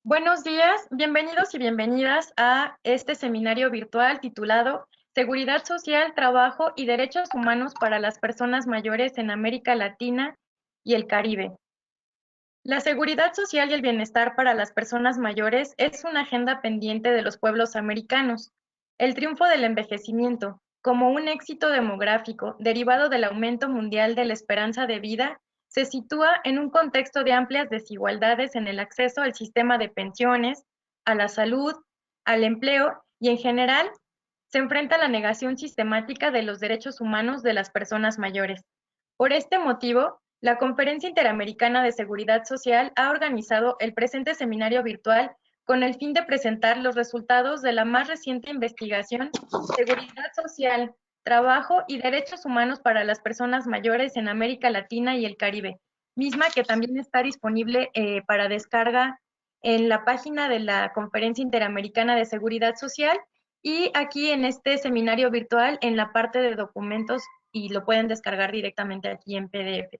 Buenos días, bienvenidos y bienvenidas a este seminario virtual titulado Seguridad Social, Trabajo y Derechos Humanos para las Personas Mayores en América Latina y el Caribe. La seguridad social y el bienestar para las personas mayores es una agenda pendiente de los pueblos americanos. El triunfo del envejecimiento, como un éxito demográfico derivado del aumento mundial de la esperanza de vida, se sitúa en un contexto de amplias desigualdades en el acceso al sistema de pensiones, a la salud, al empleo y en general se enfrenta a la negación sistemática de los derechos humanos de las personas mayores. Por este motivo, la Conferencia Interamericana de Seguridad Social ha organizado el presente seminario virtual con el fin de presentar los resultados de la más reciente investigación Seguridad Social, Trabajo y Derechos Humanos para las Personas Mayores en América Latina y el Caribe, misma que también está disponible para descarga en la página de la Conferencia Interamericana de Seguridad Social y aquí en este seminario virtual en la parte de documentos y lo pueden descargar directamente aquí en PDF.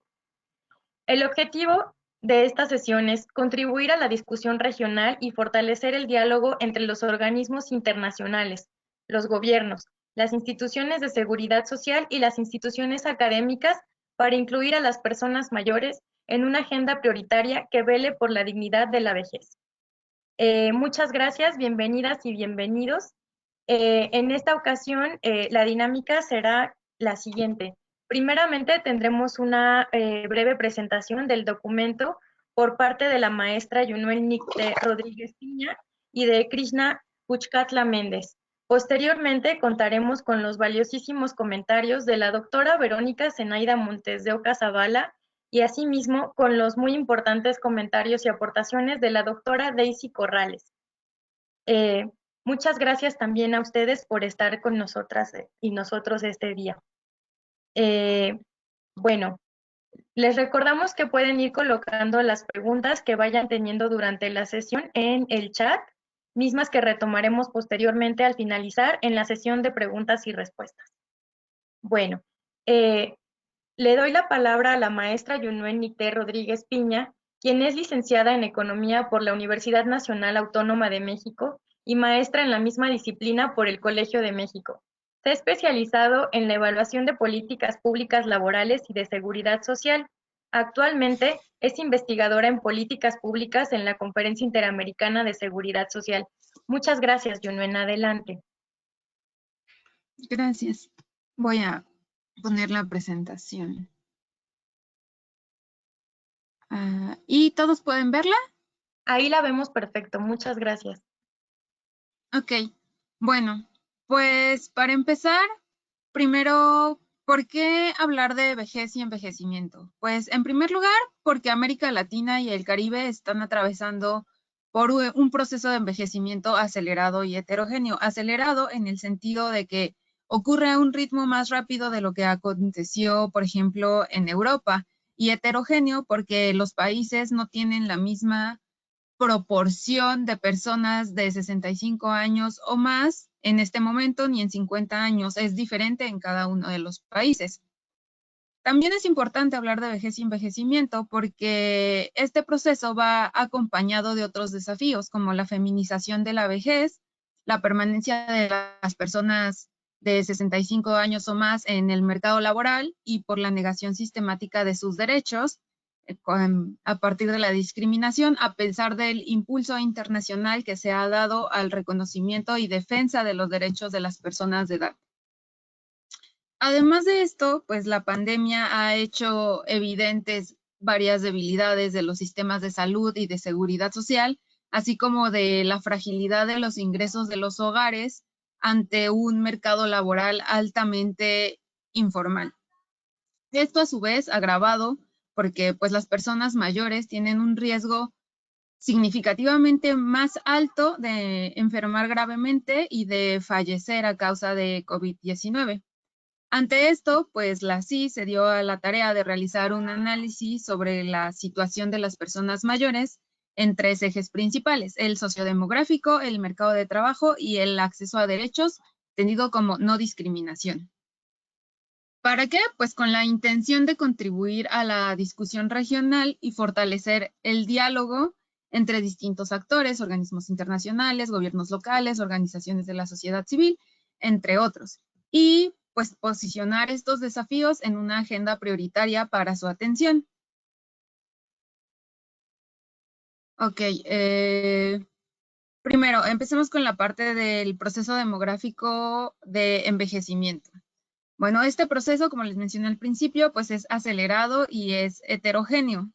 El objetivo de esta sesión es contribuir a la discusión regional y fortalecer el diálogo entre los organismos internacionales, los gobiernos, las instituciones de seguridad social y las instituciones académicas para incluir a las personas mayores en una agenda prioritaria que vele por la dignidad de la vejez. Muchas gracias, bienvenidas y bienvenidos. En esta ocasión, la dinámica será la siguiente. Primeramente, tendremos una breve presentación del documento por parte de la maestra Yunuen Nicté Rodríguez Piña y de Krishna Puchkatla Méndez. Posteriormente, contaremos con los valiosísimos comentarios de la doctora Verónica Zenaida Montes de Oca Zavala y asimismo con los muy importantes comentarios y aportaciones de la doctora Daisy Corrales. Muchas gracias también a ustedes por estar con nosotras y nosotros este día. Bueno, les recordamos que pueden ir colocando las preguntas que vayan teniendo durante la sesión en el chat, mismas que retomaremos posteriormente al finalizar en la sesión de preguntas y respuestas. Bueno, le doy la palabra a la maestra Yunuen Nicté Rodríguez Piña, quien es licenciada en Economía por la Universidad Nacional Autónoma de México y maestra en la misma disciplina por el Colegio de México. Se ha especializado en la evaluación de políticas públicas laborales y de seguridad social. Actualmente es investigadora en políticas públicas en la Conferencia Interamericana de Seguridad Social. Muchas gracias, Yunuen. Adelante. Gracias. Voy a poner la presentación. ¿Y todos pueden verla? Ahí la vemos perfecto. Muchas gracias. Ok. Bueno, pues para empezar, primero, ¿por qué hablar de vejez y envejecimiento? Pues en primer lugar, porque América Latina y el Caribe están atravesando por un proceso de envejecimiento acelerado y heterogéneo. Acelerado en el sentido de que ocurre a un ritmo más rápido de lo que aconteció, por ejemplo, en Europa, y heterogéneo porque los países no tienen la misma proporción de personas de 65 años o más en este momento ni en 50 años. Es diferente en cada uno de los países. También es importante hablar de vejez y envejecimiento porque este proceso va acompañado de otros desafíos como la feminización de la vejez, la permanencia de las personas de 65 años o más en el mercado laboral y por la negación sistemática de sus derechos a partir de la discriminación, a pesar del impulso internacional que se ha dado al reconocimiento y defensa de los derechos de las personas de edad. Además de esto, pues la pandemia ha hecho evidentes varias debilidades de los sistemas de salud y de seguridad social, así como de la fragilidad de los ingresos de los hogares ante un mercado laboral altamente informal. Esto a su vez agravado porque pues las personas mayores tienen un riesgo significativamente más alto de enfermar gravemente y de fallecer a causa de COVID-19. Ante esto, pues la CIE se dio a la tarea de realizar un análisis sobre la situación de las personas mayores en tres ejes principales: el sociodemográfico, el mercado de trabajo y el acceso a derechos, entendido como no discriminación. ¿Para qué? Pues con la intención de contribuir a la discusión regional y fortalecer el diálogo entre distintos actores, organismos internacionales, gobiernos locales, organizaciones de la sociedad civil, entre otros. Y pues posicionar estos desafíos en una agenda prioritaria para su atención. Ok, primero, empecemos con la parte del proceso demográfico de envejecimiento. Bueno, este proceso, como les mencioné al principio, pues es acelerado y es heterogéneo.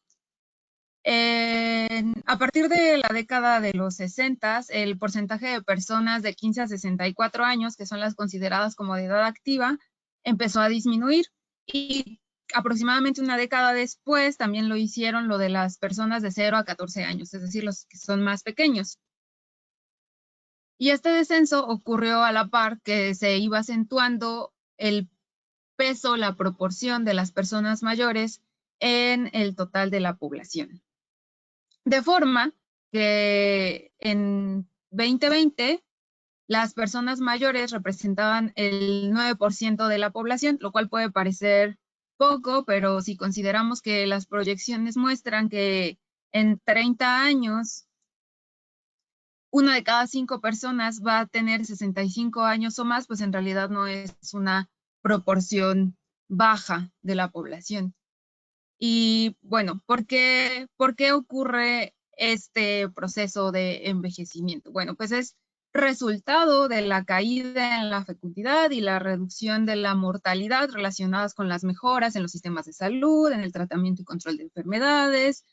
A partir de la década de los 60, el porcentaje de personas de 15 a 64 años, que son las consideradas como de edad activa, empezó a disminuir y aproximadamente una década después también lo hicieron lo de las personas de 0 a 14 años, es decir, los que son más pequeños. Y este descenso ocurrió a la par que se iba acentuando el peso, la proporción de las personas mayores en el total de la población. De forma que en 2020 las personas mayores representaban el 9% de la población, lo cual puede parecer poco, pero si consideramos que las proyecciones muestran que en 30 años, una de cada 5 personas va a tener 65 años o más, pues en realidad no es una proporción baja de la población. Y bueno, por qué ocurre este proceso de envejecimiento? Bueno, pues es resultado de la caída en la fecundidad y la reducción de la mortalidad relacionadas con las mejoras en los sistemas de salud, en el tratamiento y control de enfermedades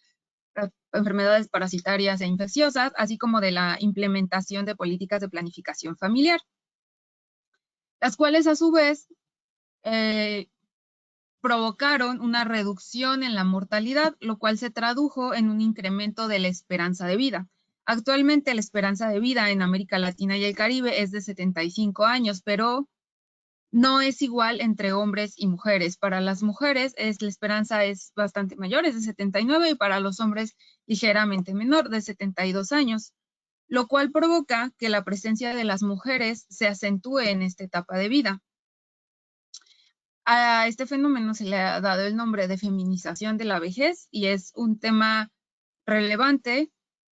parasitarias e infecciosas, así como de la implementación de políticas de planificación familiar, las cuales a su vez provocaron una reducción en la mortalidad, lo cual se tradujo en un incremento de la esperanza de vida. Actualmente la esperanza de vida en América Latina y el Caribe es de 75 años, pero no es igual entre hombres y mujeres. Para las mujeres la esperanza es bastante mayor, es de 79, y para los hombres ligeramente menor, de 72 años, lo cual provoca que la presencia de las mujeres se acentúe en esta etapa de vida. A este fenómeno se le ha dado el nombre de feminización de la vejez y es un tema relevante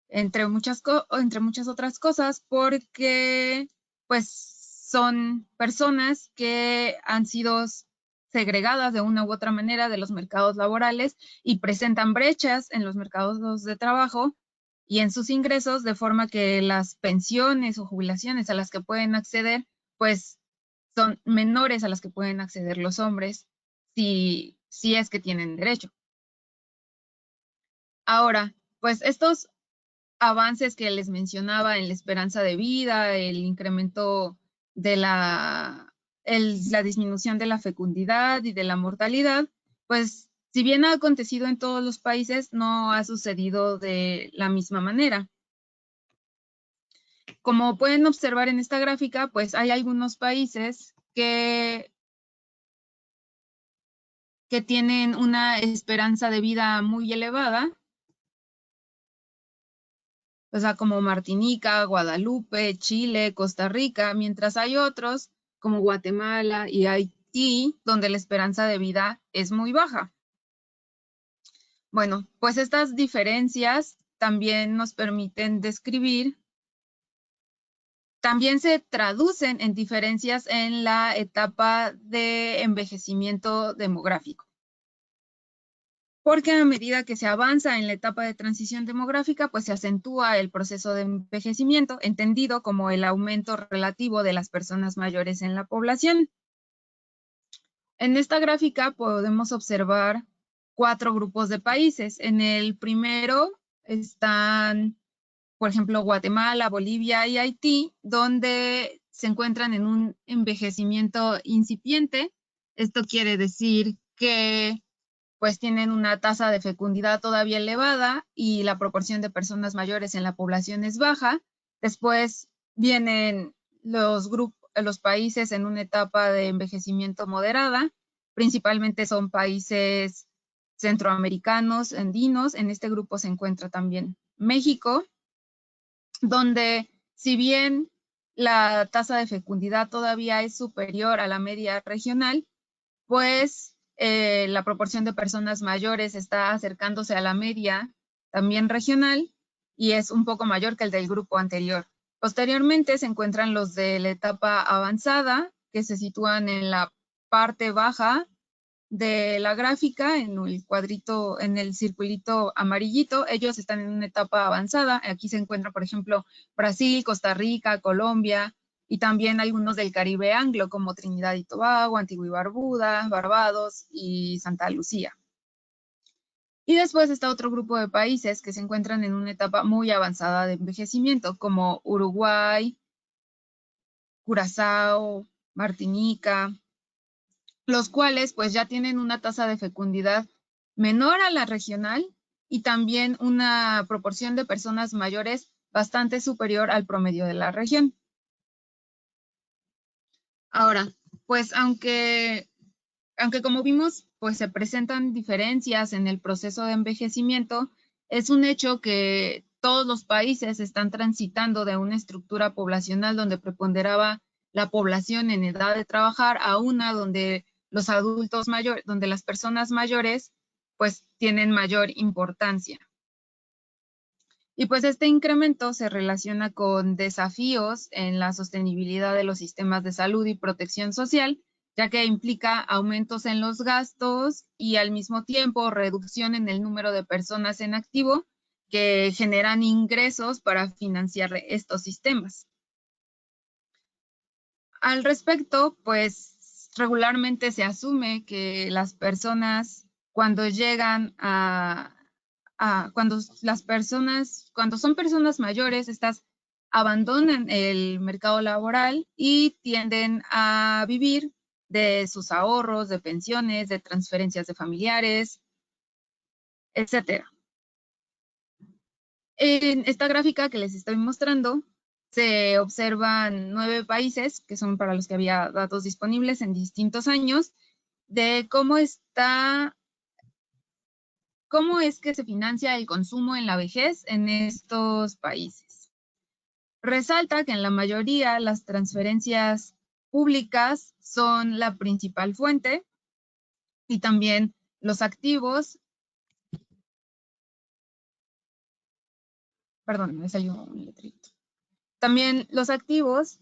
entre muchas otras cosas porque pues son personas que han sido segregadas de una u otra manera de los mercados laborales y presentan brechas en los mercados de trabajo y en sus ingresos, de forma que las pensiones o jubilaciones a las que pueden acceder pues son menores a las que pueden acceder los hombres si es que tienen derecho. Ahora, pues estos avances que les mencionaba en la esperanza de vida, el incremento de la disminución de la fecundidad y de la mortalidad, pues si bien ha acontecido en todos los países, no ha sucedido de la misma manera. Como pueden observar en esta gráfica, pues hay algunos países que tienen una esperanza de vida muy elevada, o sea, como Martinica, Guadalupe, Chile, Costa Rica, mientras hay otros como Guatemala y Haití, donde la esperanza de vida es muy baja. Bueno, pues estas diferencias también nos permiten describir, también se traducen en diferencias en la etapa de envejecimiento demográfico. Porque a medida que se avanza en la etapa de transición demográfica, pues se acentúa el proceso de envejecimiento, entendido como el aumento relativo de las personas mayores en la población. En esta gráfica podemos observar 4 grupos de países. En el primero están, por ejemplo, Guatemala, Bolivia y Haití, donde se encuentran en un envejecimiento incipiente. Esto quiere decir que pues tienen una tasa de fecundidad todavía elevada y la proporción de personas mayores en la población es baja. Después vienen los países en una etapa de envejecimiento moderada, principalmente son países centroamericanos, andinos. En este grupo se encuentra también México, donde si bien la tasa de fecundidad todavía es superior a la media regional, pues la proporción de personas mayores está acercándose a la media también regional y es un poco mayor que el del grupo anterior. Posteriormente se encuentran los de la etapa avanzada, que se sitúan en la parte baja de la gráfica, en el cuadrito, en el circulito amarillito. Ellos están en una etapa avanzada. Aquí se encuentran, por ejemplo, Brasil, Costa Rica, Colombia, y también algunos del Caribe anglo, como Trinidad y Tobago, Antigua y Barbuda, Barbados y Santa Lucía. Y después está otro grupo de países que se encuentran en una etapa muy avanzada de envejecimiento, como Uruguay, Curazao, Martinica, los cuales pues ya tienen una tasa de fecundidad menor a la regional y también una proporción de personas mayores bastante superior al promedio de la región. Ahora, pues aunque como vimos, pues se presentan diferencias en el proceso de envejecimiento, es un hecho que todos los países están transitando de una estructura poblacional donde preponderaba la población en edad de trabajar a una donde los adultos mayores, donde las personas mayores pues tienen mayor importancia. Y pues este incremento se relaciona con desafíos en la sostenibilidad de los sistemas de salud y protección social, ya que implica aumentos en los gastos y al mismo tiempo reducción en el número de personas en activo que generan ingresos para financiar estos sistemas. Al respecto, pues regularmente se asume que las personas cuando llegan cuando son personas mayores, estas abandonan el mercado laboral y tienden a vivir de sus ahorros, de pensiones, de transferencias de familiares, etc. En esta gráfica que les estoy mostrando, se observan 9 países, que son para los que había datos disponibles en distintos años, de cómo es que se financia el consumo en la vejez en estos países. Resalta que en la mayoría las transferencias públicas son la principal fuente y también los activos. Perdón, me salió un letrito. También los activos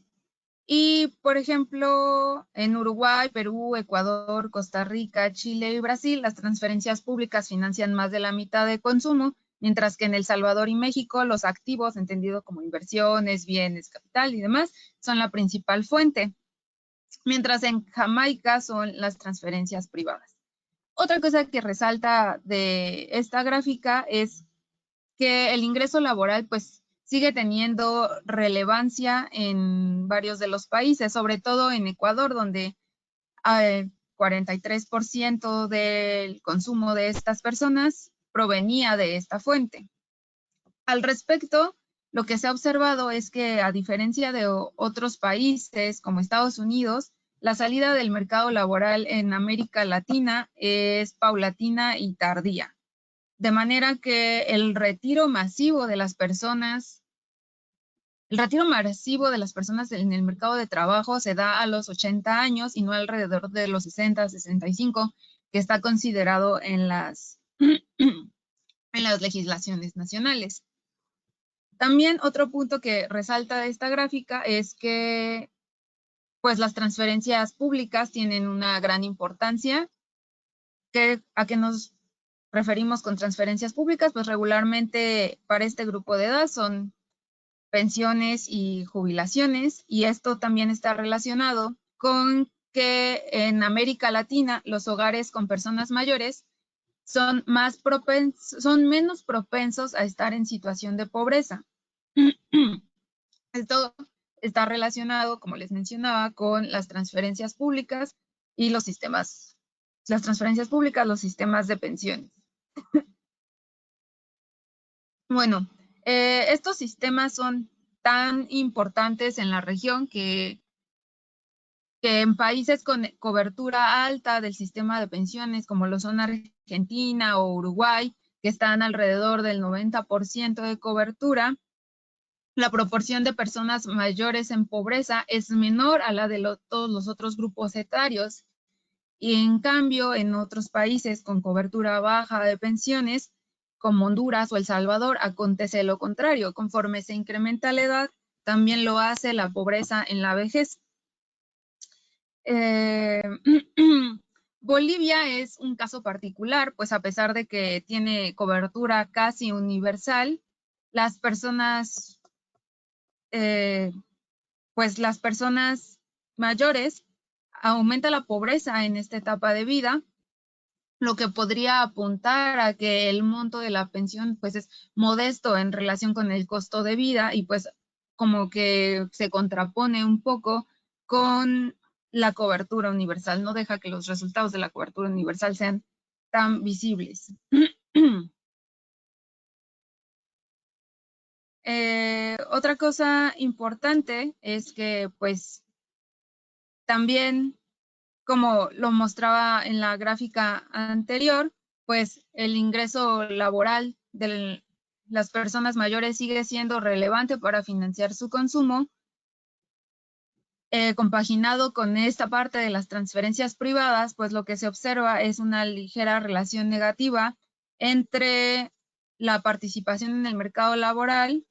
y, por ejemplo, en Uruguay, Perú, Ecuador, Costa Rica, Chile y Brasil, las transferencias públicas financian más de la mitad de consumo, mientras que en El Salvador y México los activos, entendido como inversiones, bienes, capital y demás, son la principal fuente, mientras en Jamaica son las transferencias privadas. Otra cosa que resalta de esta gráfica es que el ingreso laboral pues sigue teniendo relevancia en varios de los países, sobre todo en Ecuador, donde el 43% del consumo de estas personas provenía de esta fuente. Al respecto, lo que se ha observado es que, a diferencia de otros países como Estados Unidos, la salida del mercado laboral en América Latina es paulatina y tardía. De manera que el retiro masivo de las personas en el mercado de trabajo se da a los 80 años y no alrededor de los 60, 65, que está considerado en las legislaciones nacionales. También otro punto que resalta de esta gráfica es que pues las transferencias públicas tienen una gran importancia. ¿A qué nos referimos con transferencias públicas? Pues regularmente para este grupo de edad son pensiones y jubilaciones, y esto también está relacionado con que en América Latina los hogares con personas mayores son menos propensos a estar en situación de pobreza. Esto está relacionado, como les mencionaba, con las transferencias públicas y los sistemas de pensiones. Bueno, estos sistemas son tan importantes en la región que en países con cobertura alta del sistema de pensiones, como lo son Argentina o Uruguay, que están alrededor del 90% de cobertura, la proporción de personas mayores en pobreza es menor a la de todos los otros grupos etarios. Y en cambio, en otros países con cobertura baja de pensiones, como Honduras o El Salvador, acontece lo contrario. Conforme se incrementa la edad, también lo hace la pobreza en la vejez. Bolivia es un caso particular, pues a pesar de que tiene cobertura casi universal, las personas, pues las personas mayores aumenta la pobreza en esta etapa de vida, lo que podría apuntar a que el monto de la pensión pues es modesto en relación con el costo de vida y pues como que se contrapone un poco con la cobertura universal, no deja que los resultados de la cobertura universal sean tan visibles. Otra cosa importante es que pues también, como lo mostraba en la gráfica anterior, pues el ingreso laboral de las personas mayores sigue siendo relevante para financiar su consumo, compaginado con esta parte de las transferencias privadas, pues lo que se observa es una ligera relación negativa entre la participación en el mercado laboral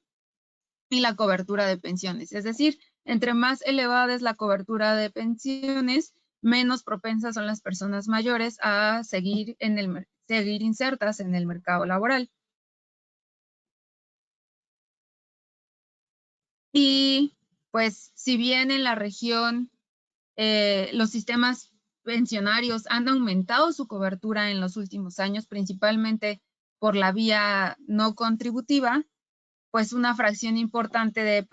y la cobertura de pensiones. Es decir, entre más elevada es la cobertura de pensiones, menos propensas son las personas mayores a seguir insertas en el mercado laboral. Y pues si bien en la región los sistemas pensionarios han aumentado su cobertura en los últimos años, principalmente por la vía no contributiva, pues una fracción importante de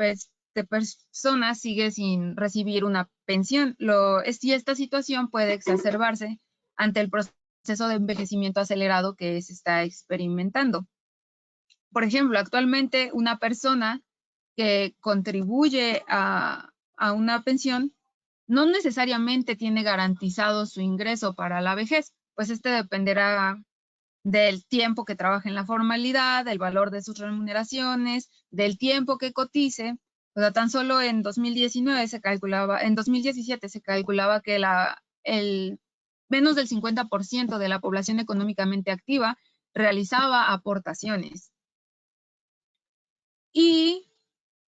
personas sigue sin recibir una pensión. Y esta situación puede exacerbarse ante el proceso de envejecimiento acelerado que se está experimentando. Por ejemplo, actualmente una persona que contribuye a una pensión no necesariamente tiene garantizado su ingreso para la vejez, pues este dependerá del tiempo que trabaje en la formalidad, del valor de sus remuneraciones, del tiempo que cotice. O sea, tan solo en 2019 se calculaba, en 2017 se calculaba que el menos del 50% de la población económicamente activa realizaba aportaciones. Y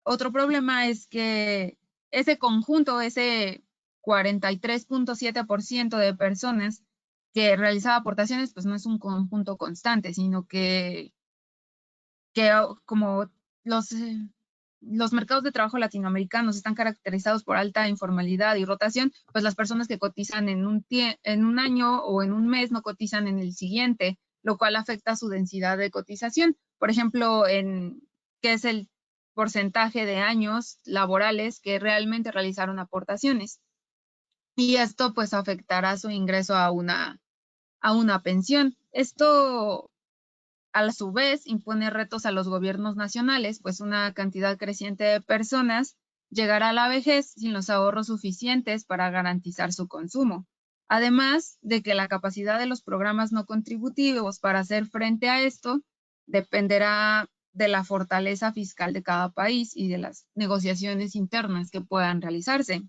otro problema es que ese conjunto, ese 43.7% de personas que realizaba aportaciones, pues no es un conjunto constante, sino que como los mercados de trabajo latinoamericanos están caracterizados por alta informalidad y rotación, pues las personas que cotizan en un año o en un mes no cotizan en el siguiente, lo cual afecta su densidad de cotización. Por ejemplo, ¿qué es el porcentaje de años laborales que realmente realizaron aportaciones? Y esto pues afectará su ingreso a una pensión. Esto a su vez impone retos a los gobiernos nacionales, pues una cantidad creciente de personas llegará a la vejez sin los ahorros suficientes para garantizar su consumo. Además de que la capacidad de los programas no contributivos para hacer frente a esto dependerá de la fortaleza fiscal de cada país y de las negociaciones internas que puedan realizarse.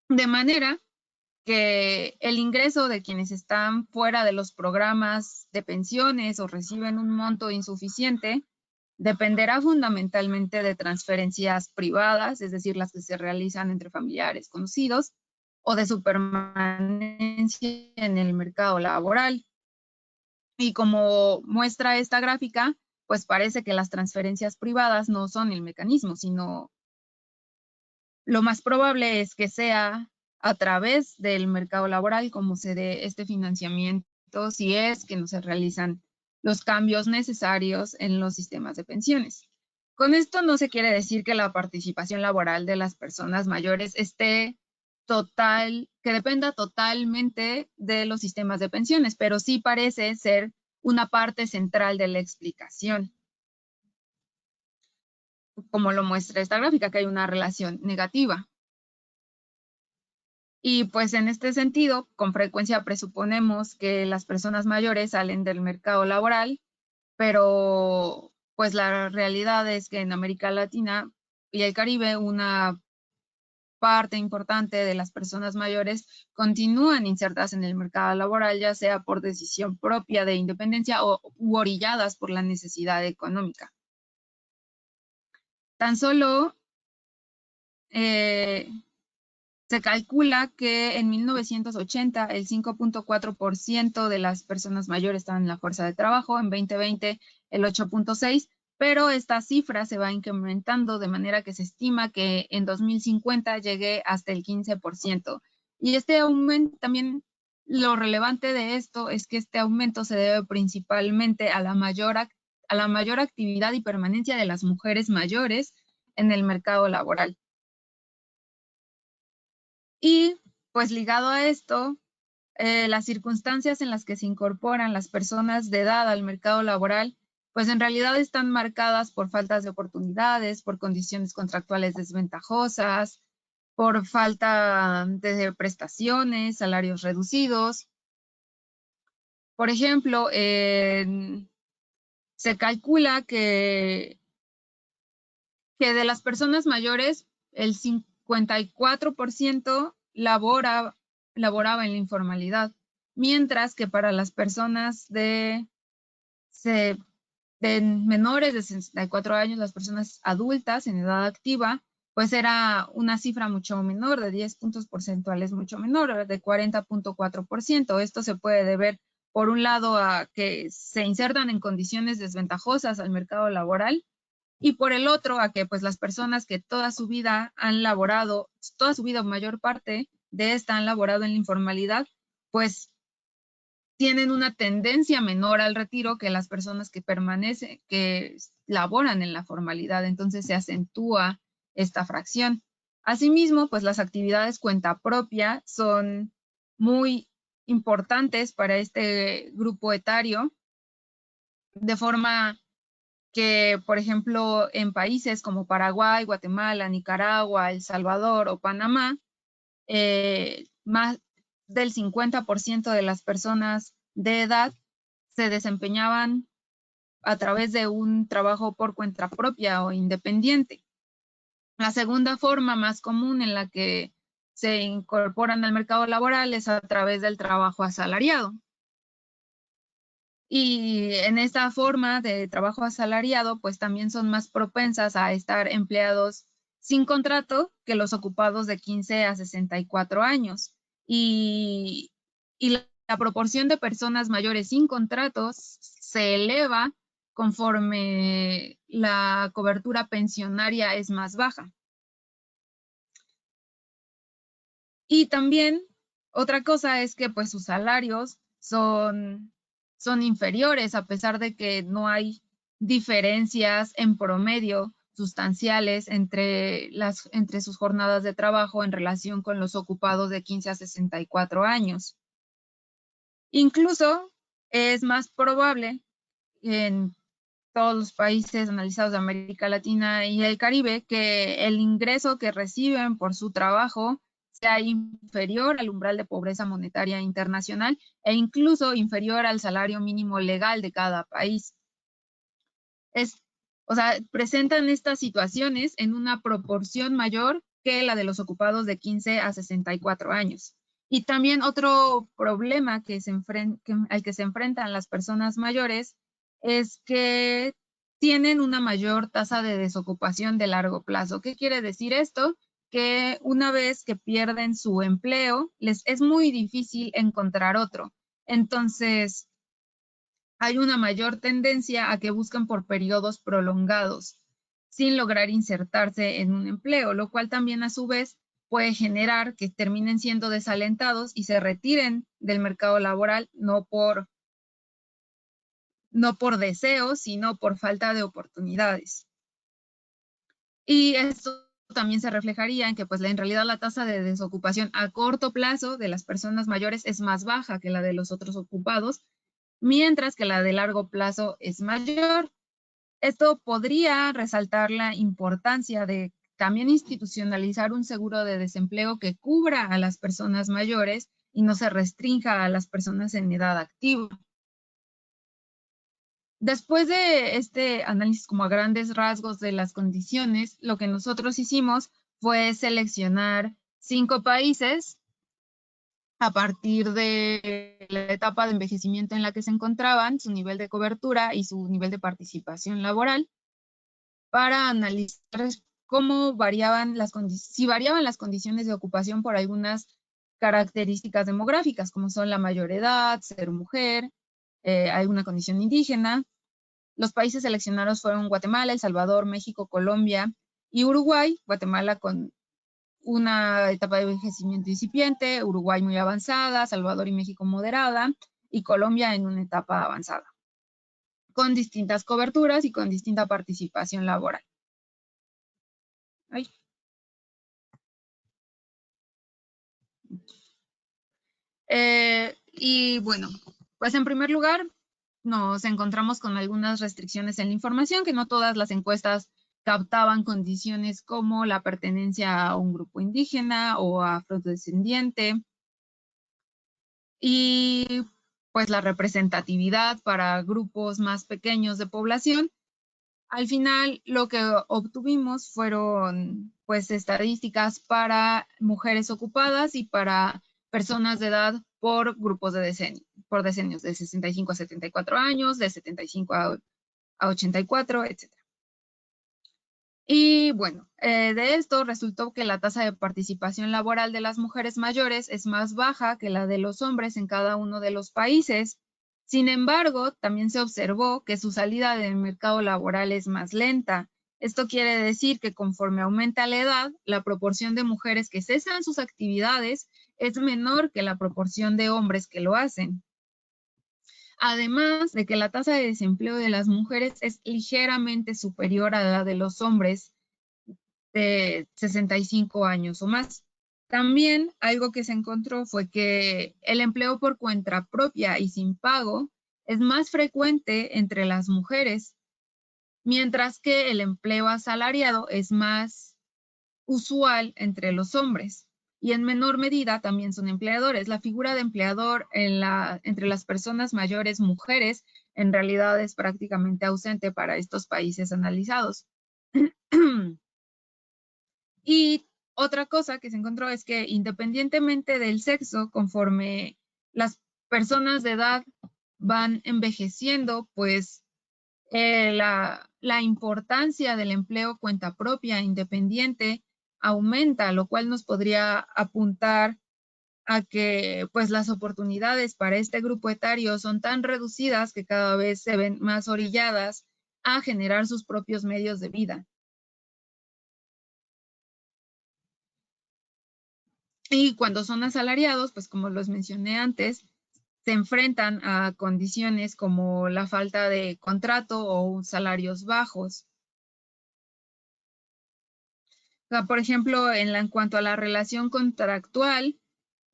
De manera que el ingreso de quienes están fuera de los programas de pensiones o reciben un monto insuficiente dependerá fundamentalmente de transferencias privadas, es decir, las que se realizan entre familiares conocidos, o de su permanencia en el mercado laboral. Y como muestra esta gráfica, pues parece que las transferencias privadas no son el mecanismo, sino lo más probable es que sea a través del mercado laboral como se dé este financiamiento, si es que no se realizan los cambios necesarios en los sistemas de pensiones. Con esto no se quiere decir que la participación laboral de las personas mayores que dependa totalmente de los sistemas de pensiones, pero sí parece ser una parte central de la explicación, como lo muestra esta gráfica, que hay una relación negativa. Y pues en este sentido, con frecuencia presuponemos que las personas mayores salen del mercado laboral, pero pues la realidad es que en América Latina y el Caribe una parte importante de las personas mayores continúan insertas en el mercado laboral, ya sea por decisión propia de independencia u orilladas por la necesidad económica. Tan solo se calcula que en 1980 el 5.4% de las personas mayores estaban en la fuerza de trabajo, en 2020 el 8.6%, pero esta cifra se va incrementando de manera que se estima que en 2050 llegue hasta el 15%. Y este aumento, también lo relevante de esto es que este aumento se debe principalmente a la mayor actividad y permanencia de las mujeres mayores en el mercado laboral. Y pues ligado a esto, las circunstancias en las que se incorporan las personas de edad al mercado laboral, pues en realidad están marcadas por faltas de oportunidades, por condiciones contractuales desventajosas, por falta de prestaciones, salarios reducidos. Por ejemplo, se calcula que de las personas mayores, el 54% laboraba en la informalidad, mientras que para las personas de menores de 64 años, las personas adultas en edad activa, pues era una cifra mucho menor, de 10 puntos porcentuales mucho menor, de 40.4%. Esto se puede deber, por un lado, a que se insertan en condiciones desventajosas al mercado laboral, y por el otro a que pues las personas que toda su vida han laborado, toda su vida o mayor parte de esta han laborado en la informalidad, pues tienen una tendencia menor al retiro que las personas que permanecen, que laboran en la formalidad. Entonces se acentúa esta fracción. Asimismo, pues las actividades cuenta propia son muy importantes para este grupo etario, de forma que, por ejemplo, en países como Paraguay, Guatemala, Nicaragua, El Salvador o Panamá, más del 50% de las personas de edad se desempeñaban a través de un trabajo por cuenta propia o independiente. La segunda forma más común en la que se incorporan al mercado laboral es a través del trabajo asalariado. Y en esta forma de trabajo asalariado, pues también son más propensas a estar empleados sin contrato que los ocupados de 15 a 64 años. Y la proporción de personas mayores sin contratos se eleva conforme la cobertura pensionaria es más baja. Y también otra cosa es que pues sus salarios son inferiores, a pesar de que no hay diferencias en promedio sustanciales entre sus jornadas de trabajo en relación con los ocupados de 15 a 64 años. Incluso es más probable en todos los países analizados de América Latina y el Caribe que el ingreso que reciben por su trabajo sea inferior al umbral de pobreza monetaria internacional e incluso inferior al salario mínimo legal de cada país. O sea, presentan estas situaciones en una proporción mayor que la de los ocupados de 15 a 64 años. Y también otro problema al que se enfrentan las personas mayores es que tienen una mayor tasa de desocupación de largo plazo. ¿Qué quiere decir esto? Que una vez que pierden su empleo, les es muy difícil encontrar otro. Entonces, hay una mayor tendencia a que buscan por periodos prolongados, sin lograr insertarse en un empleo, lo cual también a su vez puede generar que terminen siendo desalentados y se retiren del mercado laboral, no por deseo, sino por falta de oportunidades. Y esto también se reflejaría en que pues en realidad la tasa de desocupación a corto plazo de las personas mayores es más baja que la de los otros ocupados, mientras que la de largo plazo es mayor. Esto podría resaltar la importancia de también institucionalizar un seguro de desempleo que cubra a las personas mayores y no se restrinja a las personas en edad activa. Después de este análisis como a grandes rasgos de las condiciones, lo que nosotros hicimos fue seleccionar 5 países a partir de la etapa de envejecimiento en la que se encontraban, su nivel de cobertura y su nivel de participación laboral, para analizar cómo variaban si variaban las condiciones de ocupación por algunas características demográficas, como son la mayor edad, ser mujer, alguna condición indígena. Los países seleccionados fueron Guatemala, El Salvador, México, Colombia y Uruguay. Guatemala con una etapa de envejecimiento incipiente, Uruguay muy avanzada, Salvador y México moderada, y Colombia en una etapa avanzada, con distintas coberturas y con distinta participación laboral. Ay. Y bueno, pues en primer lugar, nos encontramos con algunas restricciones en la información, que no todas las encuestas captaban condiciones como la pertenencia a un grupo indígena o afrodescendiente, y pues la representatividad para grupos más pequeños de población. Al final, lo que obtuvimos fueron pues estadísticas para mujeres ocupadas y para personas de edad por grupos de decenios, de 65 a 74 años, de 75 a 84, etc. Y bueno, de esto resultó que la tasa de participación laboral de las mujeres mayores es más baja que la de los hombres en cada uno de los países. Sin embargo, también se observó que su salida del mercado laboral es más lenta. Esto quiere decir que conforme aumenta la edad, la proporción de mujeres que cesan sus actividades es menor que la proporción de hombres que lo hacen. Además de que la tasa de desempleo de las mujeres es ligeramente superior a la de los hombres de 65 años o más. También algo que se encontró fue que el empleo por cuenta propia y sin pago es más frecuente entre las mujeres, mientras que el empleo asalariado es más usual entre los hombres. Y en menor medida también son empleadores. La figura de empleador entre las personas mayores mujeres en realidad es prácticamente ausente para estos países analizados. Y otra cosa que se encontró es que independientemente del sexo, conforme las personas de edad van envejeciendo, pues la importancia del empleo cuenta propia, independiente, aumenta, lo cual nos podría apuntar a que pues las oportunidades para este grupo etario son tan reducidas que cada vez se ven más orilladas a generar sus propios medios de vida. Y cuando son asalariados, pues como los mencioné antes, se enfrentan a condiciones como la falta de contrato o salarios bajos. O sea, por ejemplo, en cuanto a la relación contractual,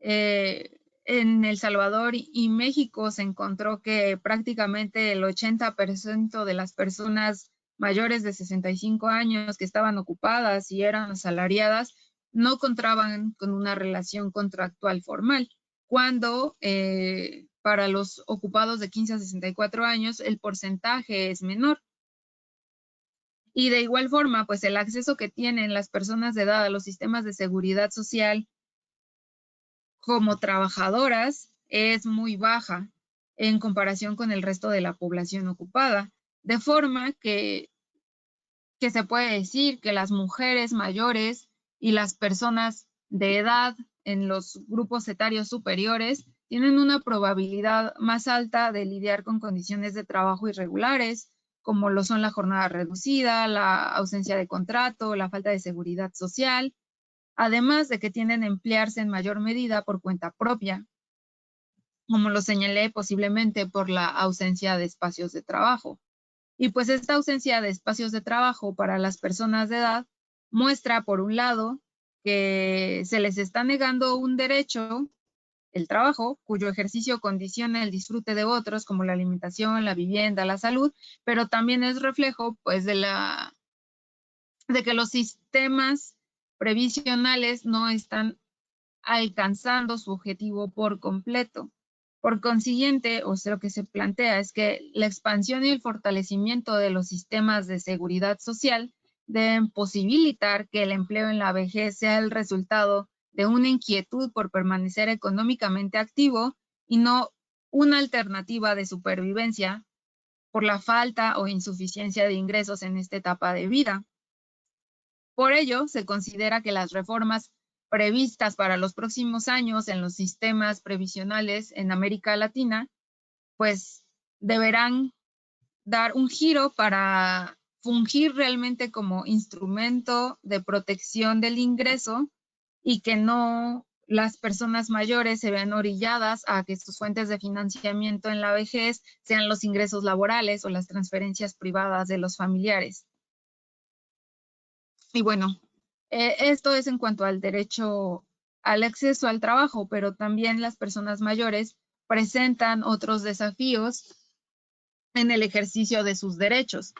en El Salvador y México se encontró que prácticamente el 80% de las personas mayores de 65 años que estaban ocupadas y eran asalariadas no contaban con una relación contractual formal, cuando para los ocupados de 15 a 64 años el porcentaje es menor. Y de igual forma, pues el acceso que tienen las personas de edad a los sistemas de seguridad social como trabajadoras es muy baja en comparación con el resto de la población ocupada, de forma que se puede decir que las mujeres mayores y las personas de edad en los grupos etarios superiores tienen una probabilidad más alta de lidiar con condiciones de trabajo irregulares, como lo son la jornada reducida, la ausencia de contrato, la falta de seguridad social, además de que tienden a emplearse en mayor medida por cuenta propia, como lo señalé, posiblemente por la ausencia de espacios de trabajo. Y pues esta ausencia de espacios de trabajo para las personas de edad muestra, por un lado, que se les está negando un derecho, el trabajo, cuyo ejercicio condiciona el disfrute de otros, como la alimentación, la vivienda, la salud, pero también es reflejo, pues, de que los sistemas previsionales no están alcanzando su objetivo por completo. Por consiguiente, o sea, lo que se plantea es que la expansión y el fortalecimiento de los sistemas de seguridad social deben posibilitar que el empleo en la vejez sea el resultado de una inquietud por permanecer económicamente activo y no una alternativa de supervivencia por la falta o insuficiencia de ingresos en esta etapa de vida. Por ello, se considera que las reformas previstas para los próximos años en los sistemas previsionales en América Latina, pues deberán dar un giro para fungir realmente como instrumento de protección del ingreso y que no las personas mayores se vean orilladas a que sus fuentes de financiamiento en la vejez sean los ingresos laborales o las transferencias privadas de los familiares. Y bueno, esto es en cuanto al derecho al acceso al trabajo, pero también las personas mayores presentan otros desafíos en el ejercicio de sus derechos.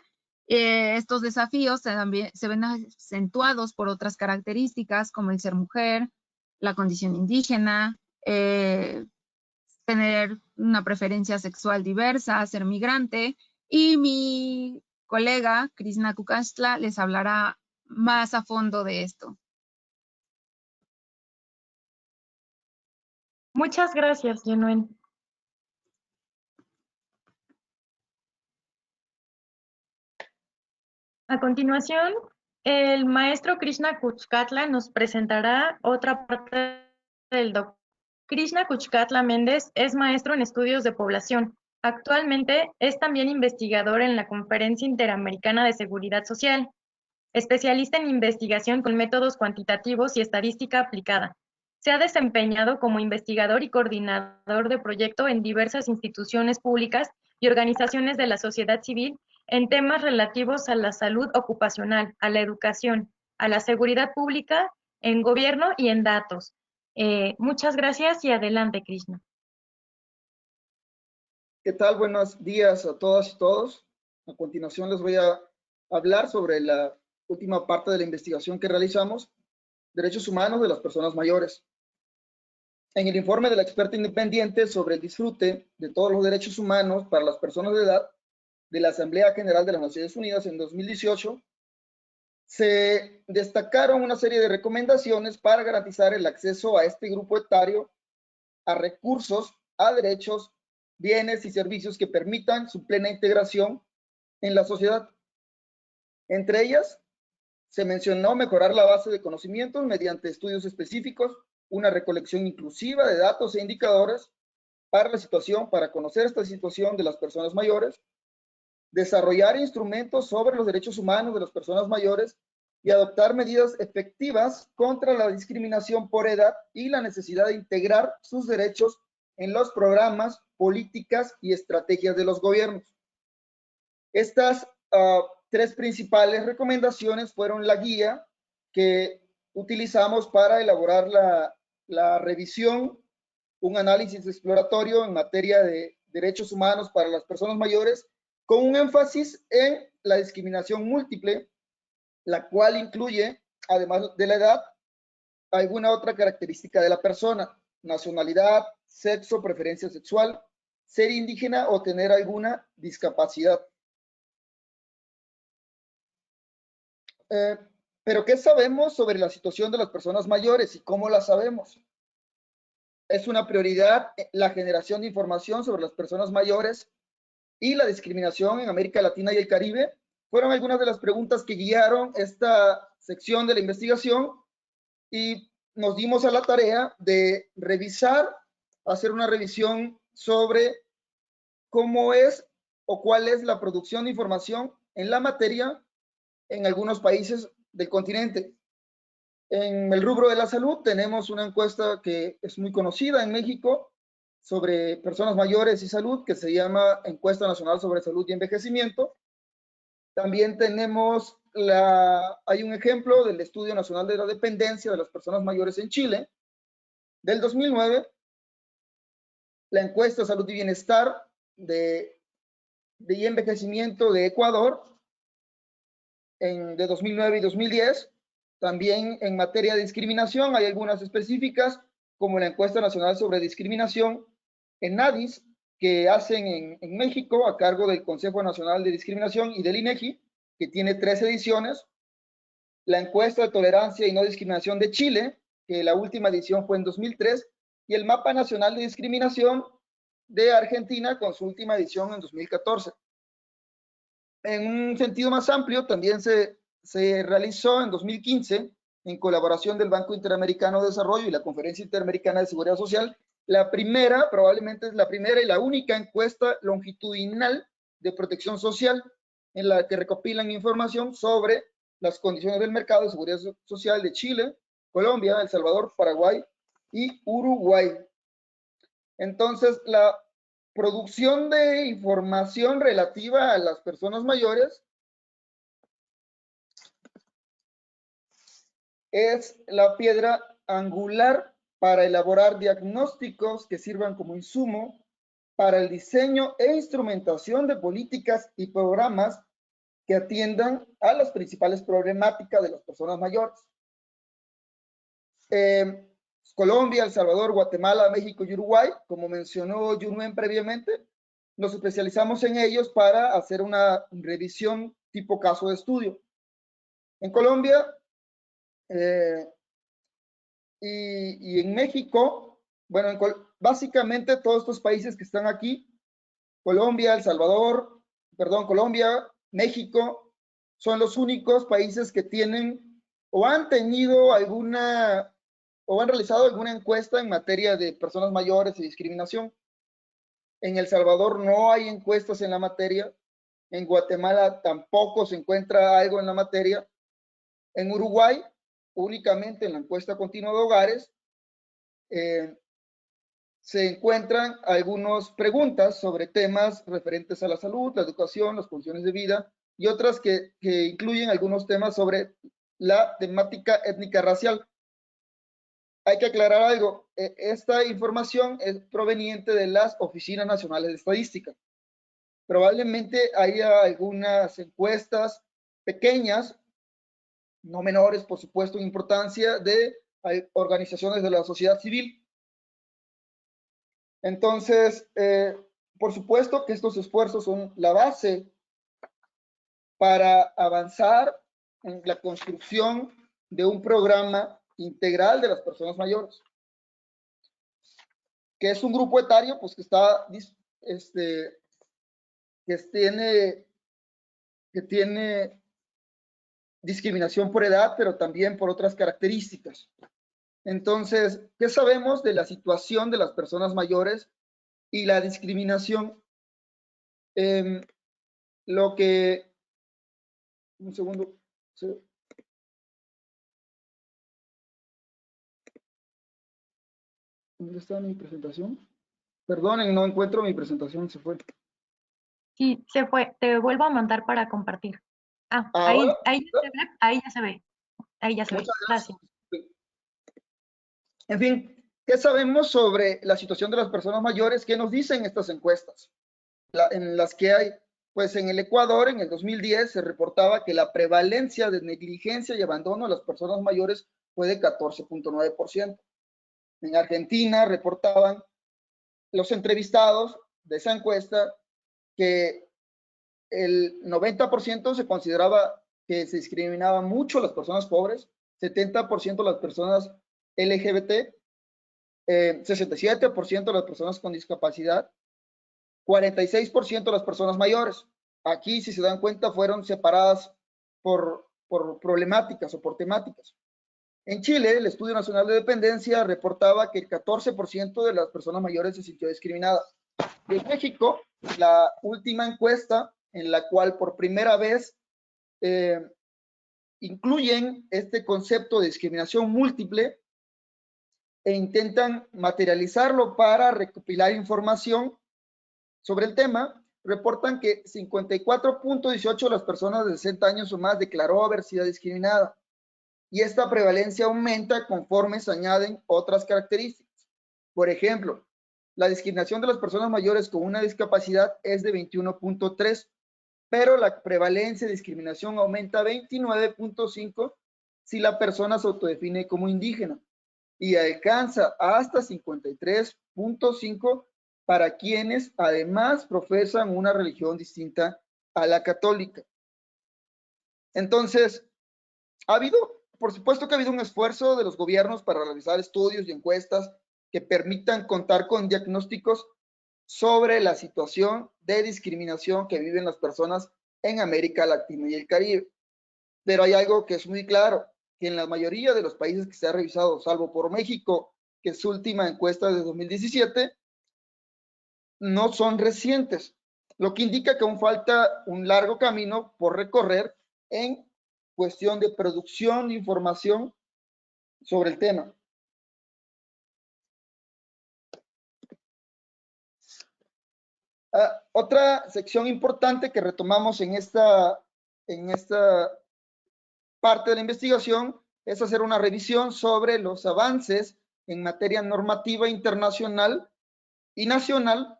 Estos desafíos también se ven acentuados por otras características como el ser mujer, la condición indígena, tener una preferencia sexual diversa, ser migrante, y mi colega Krishna Kukastla les hablará más a fondo de esto. Muchas gracias, Yenuen. A continuación, el maestro Krishna Kuchkatla nos presentará otra parte del doctor. Krishna Kuchkatla Méndez es maestro en estudios de población. Actualmente es también investigador en la Conferencia Interamericana de Seguridad Social, especialista en investigación con métodos cuantitativos y estadística aplicada. Se ha desempeñado como investigador y coordinador de proyecto en diversas instituciones públicas y organizaciones de la sociedad civil en temas relativos a la salud ocupacional, a la educación, a la seguridad pública, en gobierno y en datos. Muchas gracias y adelante, Krishna. ¿Qué tal? Buenos días a todas y todos. A continuación les voy a hablar sobre la última parte de la investigación que realizamos, derechos humanos de las personas mayores. En el informe de la experta independiente sobre el disfrute de todos los derechos humanos para las personas de edad de la Asamblea General de las Naciones Unidas en 2018, se destacaron una serie de recomendaciones para garantizar el acceso a este grupo etario a recursos, a derechos, bienes y servicios que permitan su plena integración en la sociedad. Entre ellas, se mencionó mejorar la base de conocimientos mediante estudios específicos, una recolección inclusiva de datos e indicadores para conocer esta situación de las personas mayores, desarrollar instrumentos sobre los derechos humanos de las personas mayores y adoptar medidas efectivas contra la discriminación por edad y la necesidad de integrar sus derechos en los programas, políticas y estrategias de los gobiernos. Estas tres principales recomendaciones fueron la guía que utilizamos para elaborar la revisión, un análisis exploratorio en materia de derechos humanos para las personas mayores, con un énfasis en la discriminación múltiple, la cual incluye, además de la edad, alguna otra característica de la persona, nacionalidad, sexo, preferencia sexual, ser indígena o tener alguna discapacidad. Pero ¿qué sabemos sobre la situación de las personas mayores y cómo la sabemos? Es una prioridad la generación de información sobre las personas mayores y la discriminación en América Latina y el Caribe. Fueron algunas de las preguntas que guiaron esta sección de la investigación y nos dimos a la tarea de revisar, hacer una revisión sobre cómo es o cuál es la producción de información en la materia en algunos países del continente. En el rubro de la salud tenemos una encuesta que es muy conocida en México sobre personas mayores y salud, que se llama Encuesta Nacional sobre Salud y Envejecimiento. También tenemos hay un ejemplo del Estudio Nacional de la Dependencia de las Personas Mayores en Chile, del 2009, la encuesta Salud y Bienestar de envejecimiento de Ecuador, de 2009 y 2010. También en materia de discriminación hay algunas específicas, como la encuesta nacional sobre discriminación en NADIS, que hacen en México a cargo del Consejo Nacional de Discriminación y del INEGI, que tiene 3 ediciones, la encuesta de tolerancia y no discriminación de Chile, que la última edición fue en 2003, y el mapa nacional de discriminación de Argentina con su última edición en 2014. En un sentido más amplio, también se realizó en 2015, en colaboración del Banco Interamericano de Desarrollo y la Conferencia Interamericana de Seguridad Social, la primera, probablemente es la primera y la única encuesta longitudinal de protección social en la que recopilan información sobre las condiciones del mercado de seguridad social de Chile, Colombia, El Salvador, Paraguay y Uruguay. Entonces, la producción de información relativa a las personas mayores es la piedra angular para elaborar diagnósticos que sirvan como insumo para el diseño e instrumentación de políticas y programas que atiendan a las principales problemáticas de las personas mayores. Colombia, El Salvador, Guatemala, México y Uruguay, como mencionó Yunuen previamente, nos especializamos en ellos para hacer una revisión tipo caso de estudio. En Colombia y en México, bueno, básicamente todos estos países que están aquí, Colombia, El Salvador, perdón, Colombia, México, son los únicos países que tienen o han tenido alguna o han realizado alguna encuesta en materia de personas mayores y discriminación. En El Salvador no hay encuestas en la materia. En Guatemala tampoco se encuentra algo en la materia. En Uruguay, únicamente en la encuesta continua de hogares, se encuentran algunas preguntas sobre temas referentes a la salud, la educación, las condiciones de vida y otras que incluyen algunos temas sobre la temática étnica racial. Hay que aclarar algo, esta información es proveniente de las Oficinas Nacionales de Estadística. Probablemente haya algunas encuestas pequeñas, no menores, por supuesto, en importancia, de organizaciones de la sociedad civil. Entonces, por supuesto que estos esfuerzos son la base para avanzar en la construcción de un programa integral de las personas mayores, que es un grupo etario pues que está que tiene discriminación por edad, pero también por otras características. Entonces, ¿qué sabemos de la situación de las personas mayores y la discriminación? Lo que... Un segundo. ¿Dónde está mi presentación? Perdonen, no encuentro mi presentación, se fue. Sí, se fue. Te vuelvo a mandar para compartir. Ahora, ahí ya se ve, ahí ya se ve. Ahí ya se ve. muchas Gracias. En fin, ¿qué sabemos sobre la situación de las personas mayores? ¿Qué nos dicen estas encuestas? En las que hay, pues en el Ecuador, en el 2010, se reportaba que la prevalencia de negligencia y abandono de las personas mayores fue de 14.9%. En Argentina reportaban los entrevistados de esa encuesta que el 90% se consideraba que se discriminaba mucho a las personas pobres, 70% las personas LGBT, 67% las personas con discapacidad, 46% las personas mayores. Aquí, si se dan cuenta, fueron separadas por problemáticas o por temáticas. En Chile, el Estudio Nacional de Dependencia reportaba que el 14% de las personas mayores se sintió discriminada. En México, la última encuesta en la cual por primera vez incluyen este concepto de discriminación múltiple e intentan materializarlo para recopilar información sobre el tema, reportan que 54.18% de las personas de 60 años o más declaró haber sido discriminada. Y esta prevalencia aumenta conforme se añaden otras características. Por ejemplo, la discriminación de las personas mayores con una discapacidad es de 21.3%, pero la prevalencia de discriminación aumenta a 29.5% si la persona se autodefine como indígena y alcanza hasta 53.5% para quienes además profesan una religión distinta a la católica. Entonces, Por supuesto que ha habido un esfuerzo de los gobiernos para realizar estudios y encuestas que permitan contar con diagnósticos sobre la situación de discriminación que viven las personas en América Latina y el Caribe. Pero hay algo que es muy claro, que en la mayoría de los países que se ha revisado, salvo por México, que es su última encuesta de 2017, no son recientes, lo que indica que aún falta un largo camino por recorrer en cuestión de producción de información sobre el tema. Otra sección importante que retomamos en esta parte de la investigación es hacer una revisión sobre los avances en materia normativa internacional y nacional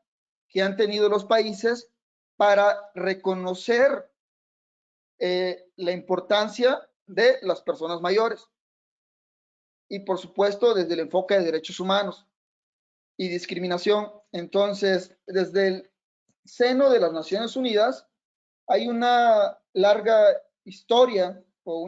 que han tenido los países para reconocer la importancia de las personas mayores. Y por supuesto, desde el enfoque de derechos humanos y discriminación. Entonces, desde el seno de las Naciones Unidas, hay una larga historia o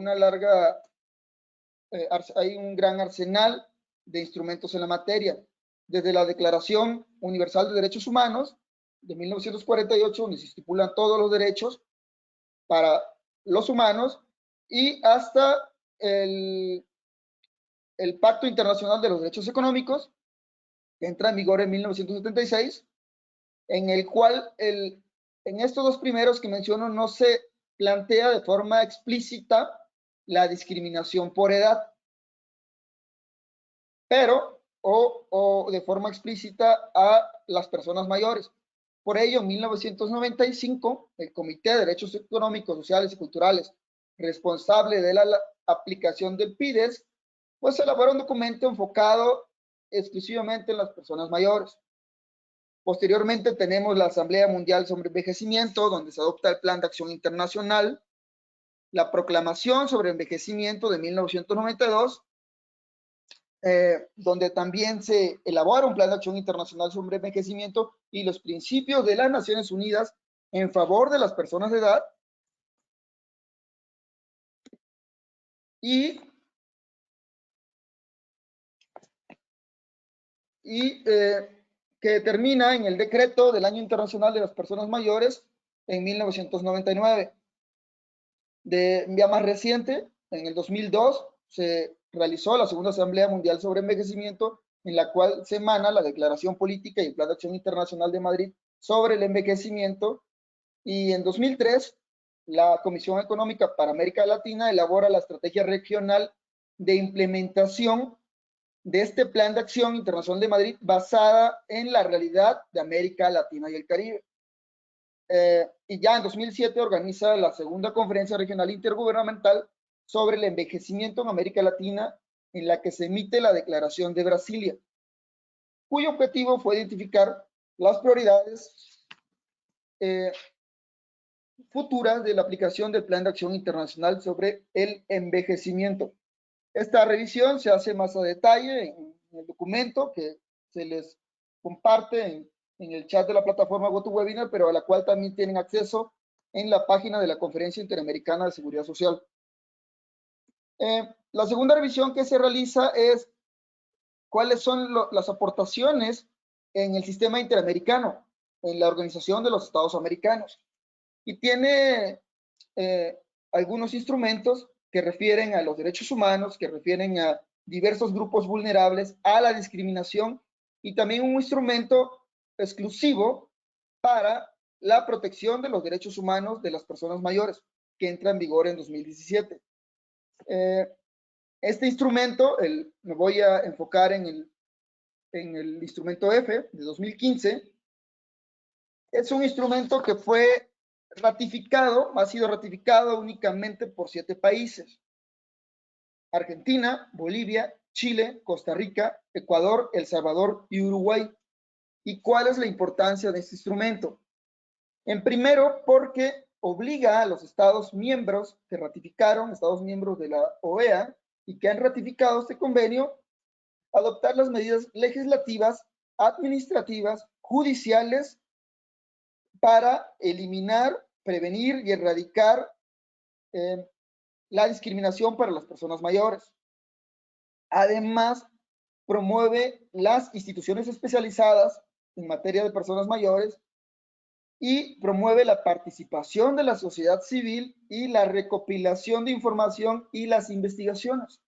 hay un gran arsenal de instrumentos en la materia. Desde la Declaración Universal de Derechos Humanos de 1948, donde se estipulan todos los derechos para los humanos, y hasta el Pacto Internacional de los Derechos Económicos, que entra en vigor en 1976, en el cual en estos dos primeros que menciono no se plantea de forma explícita la discriminación por edad, pero o de forma explícita a las personas mayores. Por ello, en 1995, el Comité de Derechos Económicos, Sociales y Culturales, responsable de la aplicación del PIDES, pues elaboró un documento enfocado exclusivamente en las personas mayores. Posteriormente tenemos la Asamblea Mundial sobre Envejecimiento, donde se adopta el Plan de Acción Internacional, la Proclamación sobre Envejecimiento de 1992, donde también se elabora un Plan de Acción Internacional sobre Envejecimiento y los principios de las Naciones Unidas en favor de las personas de edad, y que termina en el decreto del Año Internacional de las Personas Mayores en 1999. Ya más reciente, en el 2002, se realizó la segunda Asamblea Mundial sobre Envejecimiento, en la cual se emana la Declaración Política y el Plan de Acción Internacional de Madrid sobre el envejecimiento, y en 2003 la Comisión Económica para América Latina elabora la Estrategia Regional de Implementación de este Plan de Acción Internacional de Madrid, basada en la realidad de América Latina y el Caribe. Y ya en 2007 organiza la segunda Conferencia Regional Intergubernamental sobre el envejecimiento en América Latina, en la que se emite la Declaración de Brasilia, cuyo objetivo fue identificar las prioridades futuras de la aplicación del Plan de Acción Internacional sobre el envejecimiento. Esta revisión se hace más a detalle en el documento que se les comparte en el chat de la plataforma GoToWebinar, pero a la cual también tienen acceso en la página de la Conferencia Interamericana de Seguridad Social. La segunda revisión que se realiza es cuáles son las aportaciones en el sistema interamericano, en la Organización de los Estados Americanos. Y tiene algunos instrumentos que refieren a los derechos humanos, que refieren a diversos grupos vulnerables, a la discriminación, y también un instrumento exclusivo para la protección de los derechos humanos de las personas mayores, que entra en vigor en 2017. Este instrumento, me voy a enfocar en el instrumento F de 2015, es un instrumento que fue ratificado, ha sido ratificado únicamente por 7 países: Argentina, Bolivia, Chile, Costa Rica, Ecuador, El Salvador y Uruguay. ¿Y cuál es la importancia de este instrumento? En primero, porque obliga a los Estados miembros que ratificaron, Estados miembros de la OEA, y que han ratificado este convenio, a adoptar las medidas legislativas, administrativas, judiciales, para eliminar, prevenir y erradicar la discriminación para las personas mayores. Además, promueve las instituciones especializadas en materia de personas mayores y promueve la participación de la sociedad civil y la recopilación de información y las investigaciones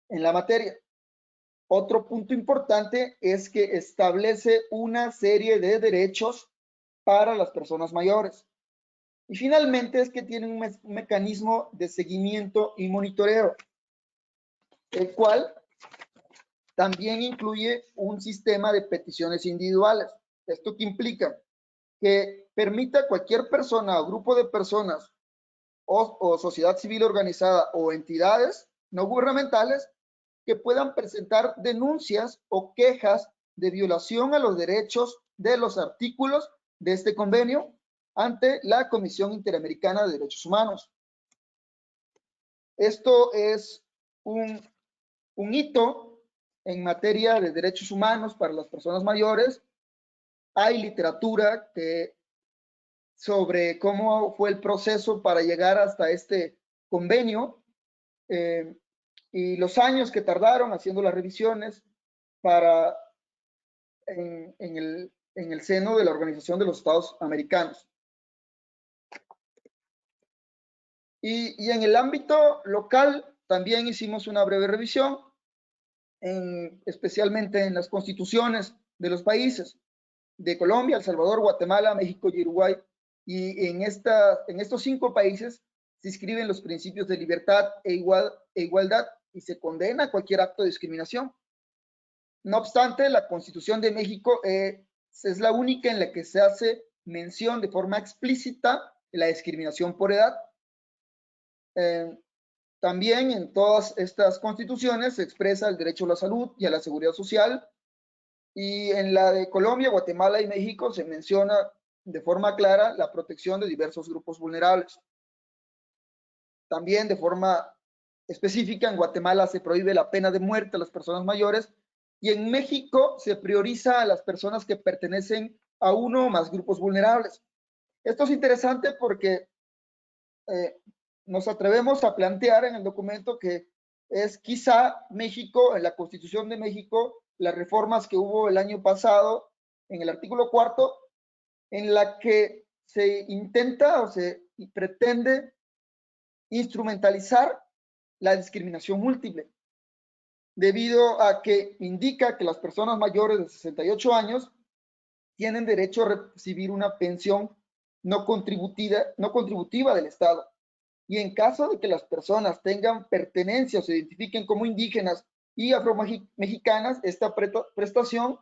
en la materia. Otro punto importante es que establece una serie de derechos para las personas mayores. Y finalmente es que tiene un mecanismo de seguimiento y monitoreo, el cual también incluye un sistema de peticiones individuales. ¿Esto qué implica? Que permita a cualquier persona o grupo de personas o sociedad civil organizada o entidades no gubernamentales que puedan presentar denuncias o quejas de violación a los derechos de los artículos de este convenio ante la Comisión Interamericana de Derechos Humanos. Esto es un hito en materia de derechos humanos para las personas mayores. Hay literatura sobre cómo fue el proceso para llegar hasta este convenio y los años que tardaron haciendo las revisiones para en el seno de la Organización de los Estados Americanos. Y en el ámbito local también hicimos una breve revisión, especialmente en las constituciones de los países de Colombia, El Salvador, Guatemala, México y Uruguay. Y en estos 5 países se inscriben los principios de libertad e igualdad y se condena cualquier acto de discriminación. No obstante, la Constitución de México es la única en la que se hace mención de forma explícita de la discriminación por edad. También en todas estas constituciones se expresa el derecho a la salud y a la seguridad social, y en la de Colombia, Guatemala y México se menciona de forma clara la protección de diversos grupos vulnerables. También de forma específica, en Guatemala se prohíbe la pena de muerte a las personas mayores y en México se prioriza a las personas que pertenecen a uno o más grupos vulnerables. Esto es interesante porque nos atrevemos a plantear en el documento que es quizá México, en la Constitución de México, las reformas que hubo el año pasado en el artículo 4, en la que se intenta o se pretende instrumentalizar la discriminación múltiple, debido a que indica que las personas mayores de 68 años tienen derecho a recibir una pensión no contributiva del Estado. Y en caso de que las personas tengan pertenencia o se identifiquen como indígenas y afromexicanas, esta prestación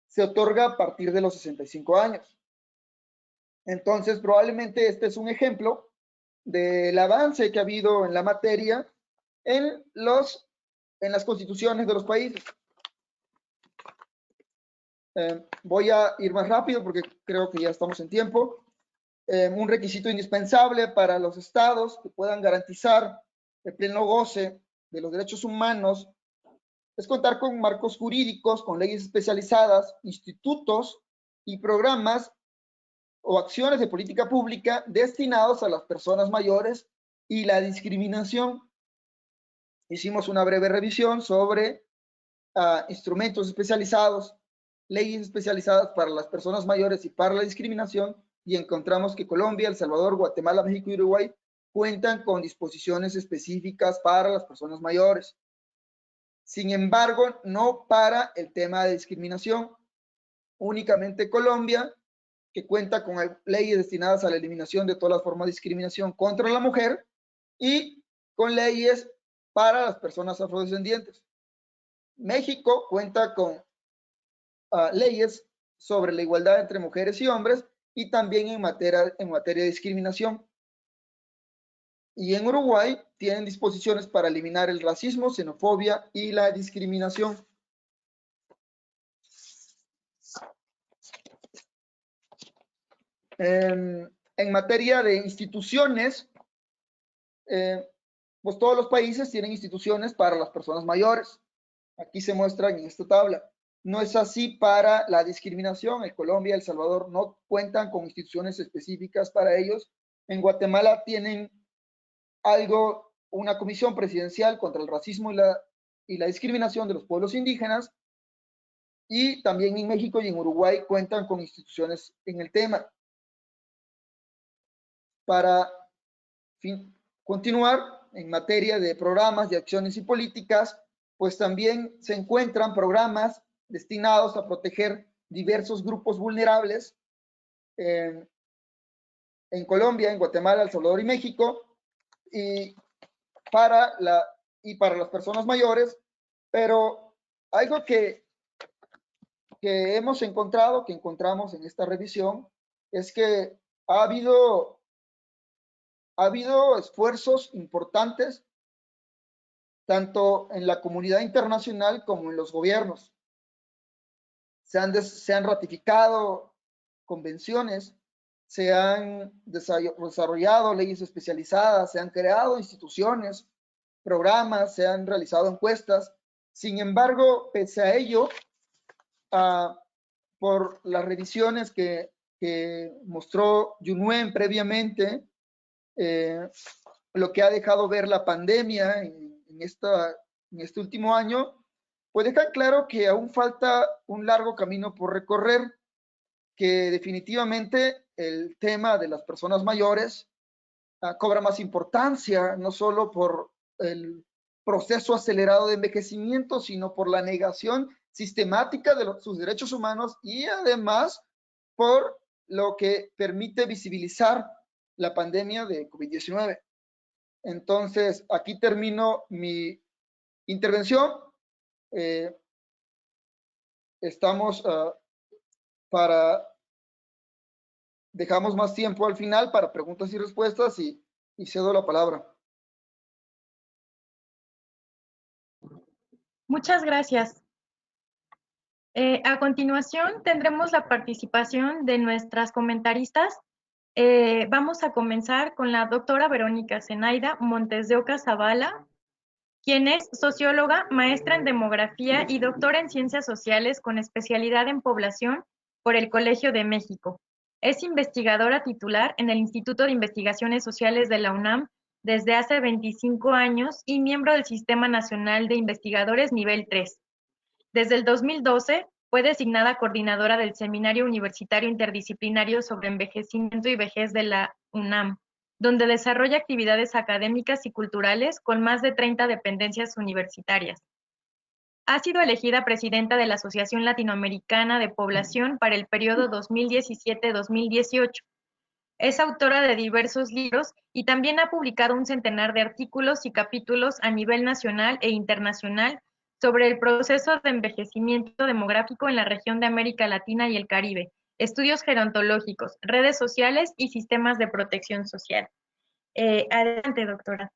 se otorga a partir de los 65 años. Entonces, probablemente este es un ejemplo del avance que ha habido en la materia en las constituciones de los países. Voy a ir más rápido porque creo que ya estamos en tiempo. Un requisito indispensable para los estados que puedan garantizar el pleno goce de los derechos humanos es contar con marcos jurídicos, con leyes especializadas, institutos y programas o acciones de política pública destinados a las personas mayores y la discriminación. Hicimos una breve revisión sobre instrumentos especializados, leyes especializadas para las personas mayores y para la discriminación, y encontramos que Colombia, El Salvador, Guatemala, México y Uruguay cuentan con disposiciones específicas para las personas mayores. Sin embargo, no para el tema de discriminación. Únicamente Colombia, que cuenta con leyes destinadas a la eliminación de todas las formas de discriminación contra la mujer y con leyes para las personas afrodescendientes. México cuenta con leyes sobre la igualdad entre mujeres y hombres y también en materia de discriminación. Y en Uruguay tienen disposiciones para eliminar el racismo, xenofobia y la discriminación. En materia de instituciones, pues todos los países tienen instituciones para las personas mayores. Aquí se muestran en esta tabla. No es así para la discriminación. En Colombia, El Salvador no cuentan con instituciones específicas para ellos. En Guatemala tienen algo una comisión presidencial contra el racismo y la discriminación de los pueblos indígenas, y también en México y en Uruguay cuentan con instituciones en el tema. Para continuar en materia de programas, de acciones y políticas, pues también se encuentran programas destinados a proteger diversos grupos vulnerables en Colombia, en Guatemala, El Salvador y México, y para las personas mayores, pero algo que hemos encontrado, que encontramos en esta revisión, es que ha habido esfuerzos importantes tanto en la comunidad internacional como en los gobiernos. Se han ratificado convenciones, se han desarrollado leyes especializadas, se han creado instituciones, programas, se han realizado encuestas. Sin embargo, pese a ello, por las revisiones que mostró Yunuen previamente, lo que ha dejado ver la pandemia en este último año, pues deja claro que aún falta un largo camino por recorrer, que definitivamente el tema de las personas mayores cobra más importancia, no solo por el proceso acelerado de envejecimiento, sino por la negación sistemática de sus derechos humanos y además por lo que permite visibilizar la pandemia de COVID-19. Entonces, aquí termino mi intervención. Estamos dejamos más tiempo al final para preguntas y respuestas y cedo la palabra. Muchas gracias. A continuación tendremos la participación de nuestras comentaristas. Vamos a comenzar con la doctora Verónica Zenaida Montes de Oca Zavala, quien es socióloga, maestra en demografía y doctora en ciencias sociales con especialidad en población por el Colegio de México. Es investigadora titular en el Instituto de Investigaciones Sociales de la UNAM desde hace 25 años y miembro del Sistema Nacional de Investigadores Nivel 3. Desde el 2012 fue designada coordinadora del Seminario Universitario Interdisciplinario sobre Envejecimiento y Vejez de la UNAM, donde desarrolla actividades académicas y culturales con más de 30 dependencias universitarias. Ha sido elegida presidenta de la Asociación Latinoamericana de Población para el periodo 2017-2018. Es autora de diversos libros y también ha publicado un centenar de artículos y capítulos a nivel nacional e internacional sobre el proceso de envejecimiento demográfico en la región de América Latina y el Caribe, estudios gerontológicos, redes sociales y sistemas de protección social. Adelante, doctora.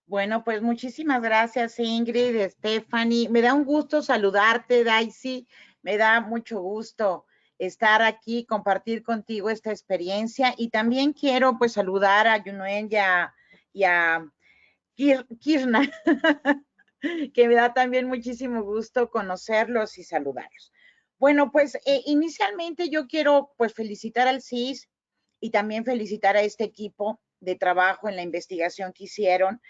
Bueno, pues muchísimas gracias, Ingrid, Stephanie. Me da un gusto saludarte, Daisy. Me da mucho gusto estar aquí, compartir contigo esta experiencia. Y también quiero pues saludar a Yunuen y a Kirna, que me da también muchísimo gusto conocerlos y saludarlos. Bueno, pues inicialmente yo quiero pues felicitar al CIS y también felicitar a este equipo de trabajo en la investigación que hicieron.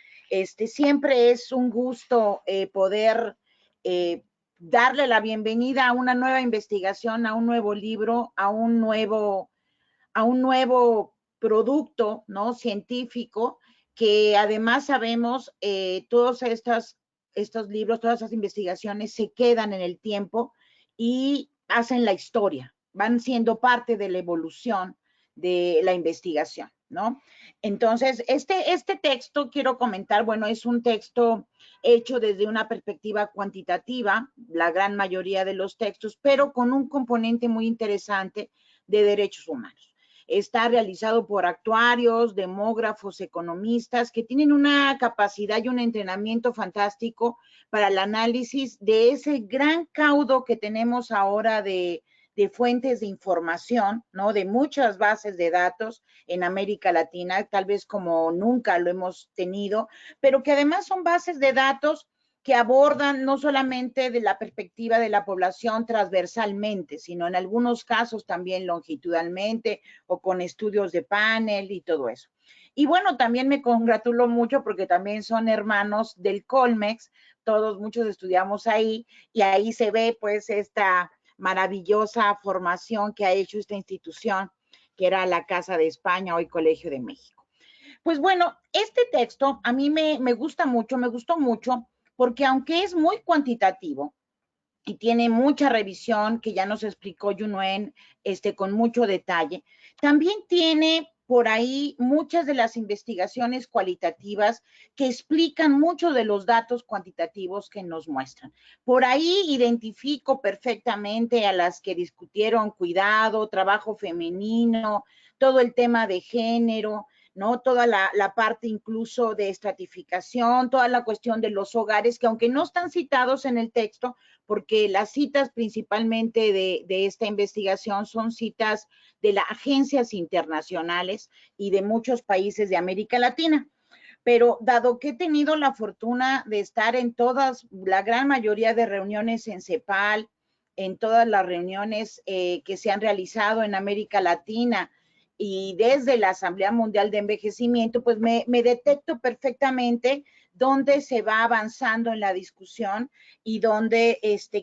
Siempre es un gusto poder darle la bienvenida a una nueva investigación, a un nuevo libro, a un nuevo producto, ¿no?, científico, que además sabemos todos estos libros, todas esas investigaciones se quedan en el tiempo y hacen la historia, van siendo parte de la evolución de la investigación, ¿no? Entonces, este texto quiero comentar, bueno, es un texto hecho desde una perspectiva cuantitativa, la gran mayoría de los textos, pero con un componente muy interesante de derechos humanos. Está realizado por actuarios, demógrafos, economistas, que tienen una capacidad y un entrenamiento fantástico para el análisis de ese gran caudo que tenemos ahora de fuentes de información, ¿no?, de muchas bases de datos en América Latina, tal vez como nunca lo hemos tenido, pero que además son bases de datos que abordan no solamente de la perspectiva de la población transversalmente, sino en algunos casos también longitudinalmente o con estudios de panel y todo eso. Y bueno, también me congratulo mucho porque también son hermanos del Colmex, muchos estudiamos ahí y ahí se ve pues esta maravillosa formación que ha hecho esta institución, que era la Casa de España, hoy Colegio de México. Pues bueno, este texto a mí me gusta mucho, me gustó mucho, porque aunque es muy cuantitativo y tiene mucha revisión, que ya nos explicó Yunuen con mucho detalle, también tiene por ahí muchas de las investigaciones cualitativas que explican mucho de los datos cuantitativos que nos muestran. Por ahí identifico perfectamente a las que discutieron cuidado, trabajo femenino, todo el tema de género, ¿no? Toda la parte incluso de estratificación, toda la cuestión de los hogares, que aunque no están citados en el texto, porque las citas principalmente de esta investigación son citas de las agencias internacionales y de muchos países de América Latina. Pero dado que he tenido la fortuna de estar en todas, la gran mayoría de reuniones en CEPAL, en todas las reuniones que se han realizado en América Latina, y desde la Asamblea Mundial de Envejecimiento, pues me detecto perfectamente dónde se va avanzando en la discusión y dónde,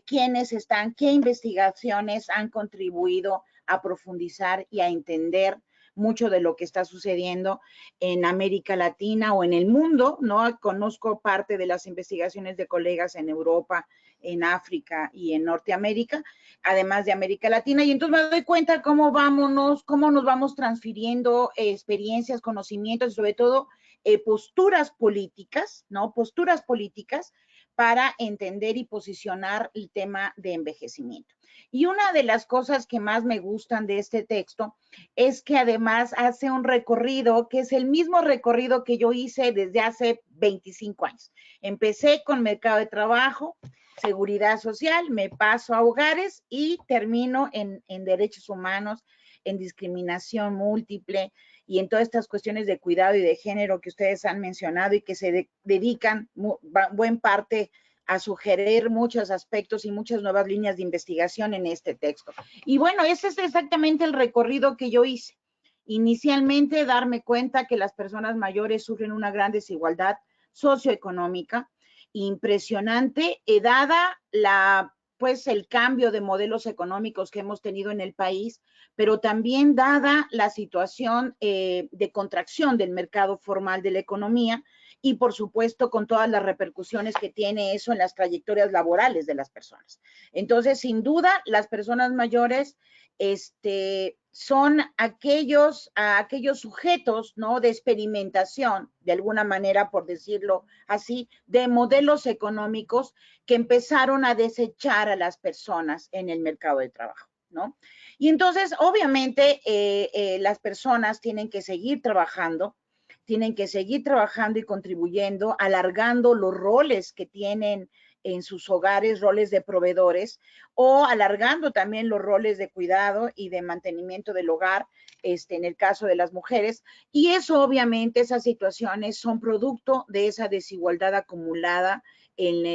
quiénes están, qué investigaciones han contribuido a profundizar y a entender mucho de lo que está sucediendo en América Latina o en el mundo, ¿no? Conozco parte de las investigaciones de colegas en Europa, en África y en Norteamérica, además de América Latina, y entonces me doy cuenta cómo nos vamos transfiriendo experiencias, conocimientos y sobre todo posturas políticas, ¿no? Posturas políticas para entender y posicionar el tema de envejecimiento. Y una de las cosas que más me gustan de este texto es que además hace un recorrido que es el mismo recorrido que yo hice desde hace 25 años. Empecé con mercado de trabajo, seguridad social, me paso a hogares y termino en derechos humanos, en discriminación múltiple y en todas estas cuestiones de cuidado y de género que ustedes han mencionado y que se dedican buen parte a sugerir muchos aspectos y muchas nuevas líneas de investigación en este texto. Y bueno, ese es exactamente el recorrido que yo hice. Inicialmente, darme cuenta que las personas mayores sufren una gran desigualdad socioeconómica impresionante, dada el cambio de modelos económicos que hemos tenido en el país, pero también dada la situación de contracción del mercado formal de la economía y, por supuesto, con todas las repercusiones que tiene eso en las trayectorias laborales de las personas. Entonces, sin duda, las personas mayores son aquellos sujetos, ¿no? De experimentación, de alguna manera, por decirlo así, de modelos económicos que empezaron a desechar a las personas en el mercado de trabajo, ¿no? Y entonces, obviamente, las personas tienen que seguir trabajando y contribuyendo, alargando los roles que tienen en sus hogares, roles de proveedores, o alargando también los roles de cuidado y de mantenimiento del hogar, en el caso de las mujeres. Y eso, obviamente, esas situaciones son producto de esa desigualdad acumulada en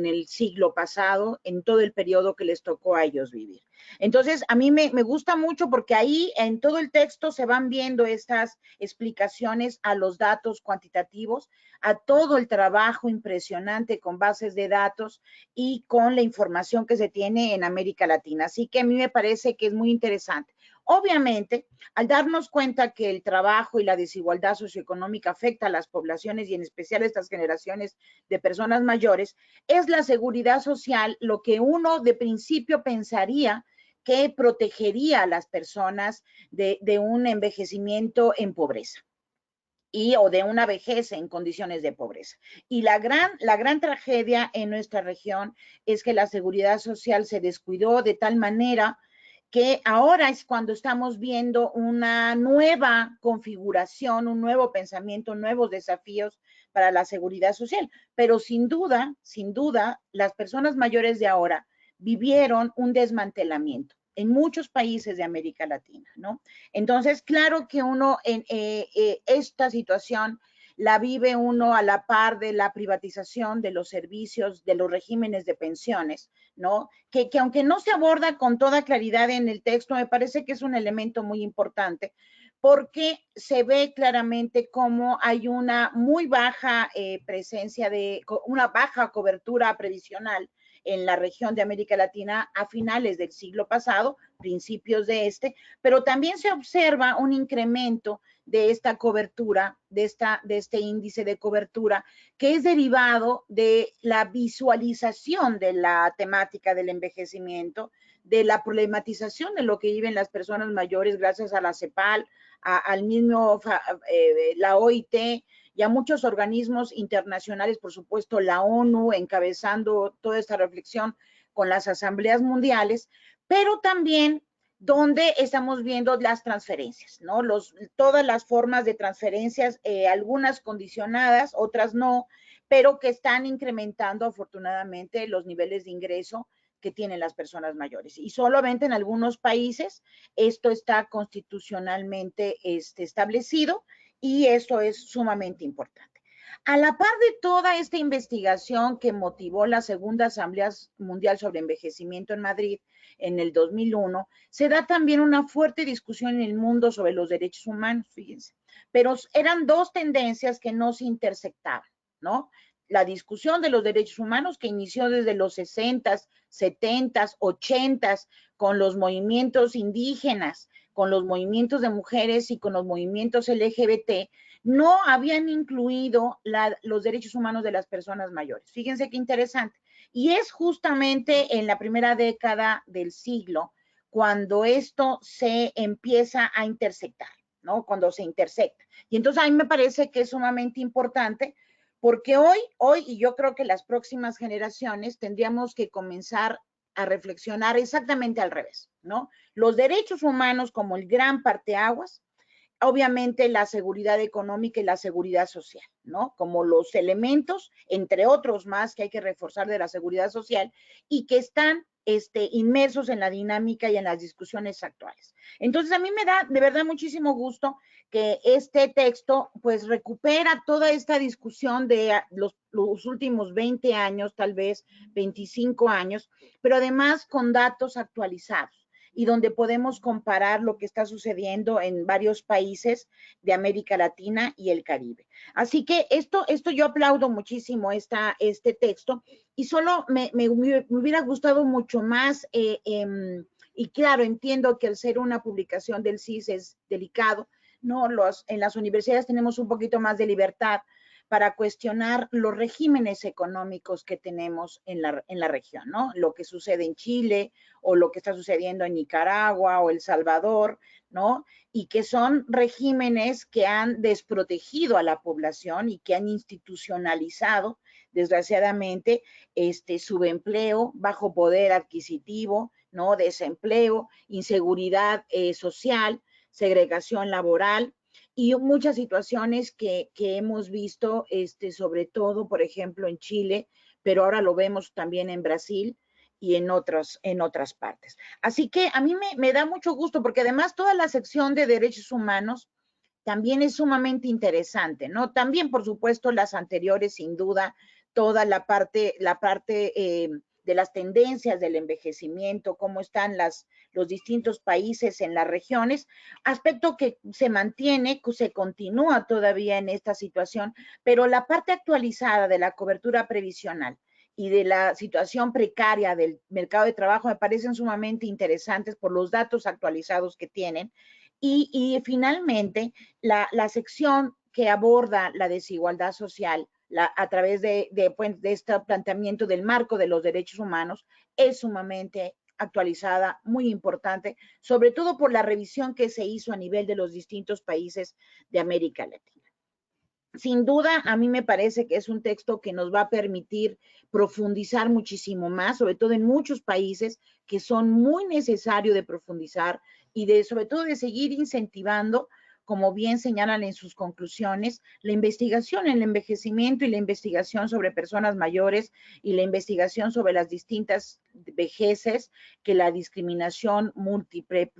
el siglo pasado, en todo el periodo que les tocó a ellos vivir. Entonces, a mí me gusta mucho porque ahí en todo el texto se van viendo estas explicaciones a los datos cuantitativos, a todo el trabajo impresionante con bases de datos y con la información que se tiene en América Latina. Así que a mí me parece que es muy interesante. Obviamente, al darnos cuenta que el trabajo y la desigualdad socioeconómica afecta a las poblaciones y en especial a estas generaciones de personas mayores, es la seguridad social lo que uno de principio pensaría que protegería a las personas de un envejecimiento en pobreza o de una vejez en condiciones de pobreza. Y la gran tragedia en nuestra región es que la seguridad social se descuidó de tal manera que ahora es cuando estamos viendo una nueva configuración, un nuevo pensamiento, nuevos desafíos para la seguridad social. Pero sin duda, las personas mayores de ahora vivieron un desmantelamiento en muchos países de América Latina, ¿no? Entonces, claro que uno en esta situación la vive uno a la par de la privatización de los servicios, de los regímenes de pensiones, ¿no? Que aunque no se aborda con toda claridad en el texto, me parece que es un elemento muy importante, porque se ve claramente cómo hay una muy baja presencia una baja cobertura previsional en la región de América Latina a finales del siglo pasado, principios de pero también se observa un incremento de esta cobertura, de este índice de cobertura, que es derivado de la visualización de la temática del envejecimiento, de la problematización de lo que viven las personas mayores gracias a la CEPAL, al mismo la OIT y a muchos organismos internacionales, por supuesto la ONU encabezando toda esta reflexión con las asambleas mundiales, pero también donde estamos viendo las transferencias, ¿no? Todas las formas de transferencias, algunas condicionadas, otras no, pero que están incrementando afortunadamente los niveles de ingreso que tienen las personas mayores. Y solamente en algunos países esto está constitucionalmente establecido y esto es sumamente importante. A la par de toda esta investigación que motivó la Segunda Asamblea Mundial sobre Envejecimiento en Madrid en el 2001, se da también una fuerte discusión en el mundo sobre los derechos humanos, fíjense. Pero eran dos tendencias que no se intersectaban, ¿no? La discusión de los derechos humanos que inició desde los 60s, 70s, 80s, con los movimientos indígenas, con los movimientos de mujeres y con los movimientos LGBT, no habían incluido los derechos humanos de las personas mayores. Fíjense qué interesante. Y es justamente en la primera década del siglo cuando esto se empieza a intersectar, ¿no? Cuando se intersecta. Y entonces a mí me parece que es sumamente importante porque hoy, y yo creo que las próximas generaciones tendríamos que comenzar a reflexionar exactamente al revés, ¿no? Los derechos humanos como el gran parteaguas, obviamente la seguridad económica y la seguridad social, ¿no? Como los elementos, entre otros más, que hay que reforzar de la seguridad social y que están inmersos en la dinámica y en las discusiones actuales. Entonces, a mí me da de verdad muchísimo gusto que este texto pues recupera toda esta discusión de los últimos 20 años, tal vez 25 años, pero además con datos actualizados y donde podemos comparar lo que está sucediendo en varios países de América Latina y el Caribe. Así que esto yo aplaudo muchísimo este texto y solo me hubiera gustado mucho más, y claro, entiendo que al ser una publicación del CIS es delicado, ¿no? En las universidades tenemos un poquito más de libertad para cuestionar los regímenes económicos que tenemos en la región, ¿no? Lo que sucede en Chile o lo que está sucediendo en Nicaragua o El Salvador, ¿no? Y que son regímenes que han desprotegido a la población y que han institucionalizado, desgraciadamente, subempleo, bajo poder adquisitivo, ¿no? Desempleo, inseguridad social, segregación laboral, y muchas situaciones que hemos visto, sobre todo, por ejemplo, en Chile, pero ahora lo vemos también en Brasil y en otras partes. Así que a mí me da mucho gusto, porque además toda la sección de derechos humanos también es sumamente interesante, ¿no? También, por supuesto, las anteriores, sin duda, toda la parte de las tendencias del envejecimiento, cómo están los distintos países en las regiones, aspecto que se mantiene, se continúa todavía en esta situación, pero la parte actualizada de la cobertura previsional y de la situación precaria del mercado de trabajo me parecen sumamente interesantes por los datos actualizados que tienen. Y finalmente, la sección que aborda la desigualdad social a través de este planteamiento del marco de los derechos humanos es sumamente actualizada, muy importante, sobre todo por la revisión que se hizo a nivel de los distintos países de América Latina. Sin duda, a mí me parece que es un texto que nos va a permitir profundizar muchísimo más, sobre todo en muchos países que son muy necesarios de profundizar y sobre todo de seguir incentivando, como bien señalan en sus conclusiones, la investigación en el envejecimiento y la investigación sobre personas mayores y la investigación sobre las distintas vejeces que la discriminación múltiple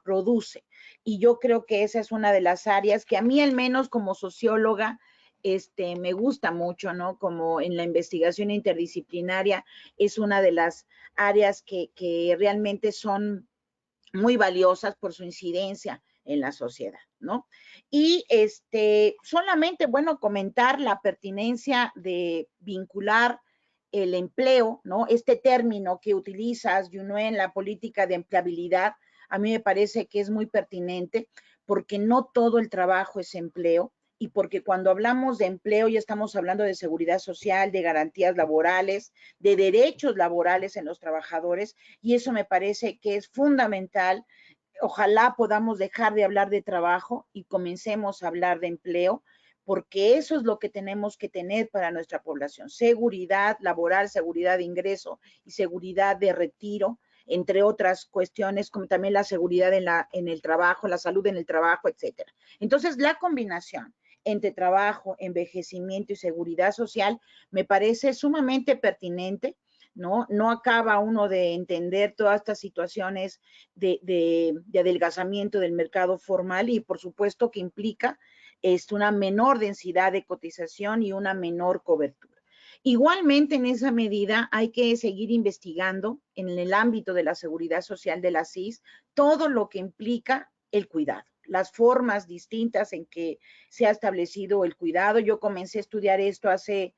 produce. Y yo creo que esa es una de las áreas que a mí, al menos como socióloga, me gusta mucho, ¿no? Como en la investigación interdisciplinaria es una de las áreas que realmente son muy valiosas por su incidencia en la sociedad, ¿no? Y solamente, bueno, comentar la pertinencia de vincular el empleo, ¿no? Este término que utilizas, Juno, en la política de empleabilidad, a mí me parece que es muy pertinente porque no todo el trabajo es empleo y porque cuando hablamos de empleo ya estamos hablando de seguridad social, de garantías laborales, de derechos laborales en los trabajadores y eso me parece que es fundamental. Ojalá podamos dejar de hablar de trabajo y comencemos a hablar de empleo, porque eso es lo que tenemos que tener para nuestra población. Seguridad laboral, seguridad de ingreso y seguridad de retiro, entre otras cuestiones, como también la seguridad en el trabajo, la salud en el trabajo, etcétera. Entonces, la combinación entre trabajo, envejecimiento y seguridad social me parece sumamente pertinente. ¿No? No acaba uno de entender todas estas situaciones de adelgazamiento del mercado formal y por supuesto que implica una menor densidad de cotización y una menor cobertura. Igualmente, en esa medida, hay que seguir investigando en el ámbito de la seguridad social de la CIS todo lo que implica el cuidado, las formas distintas en que se ha establecido el cuidado. Yo comencé a estudiar esto hace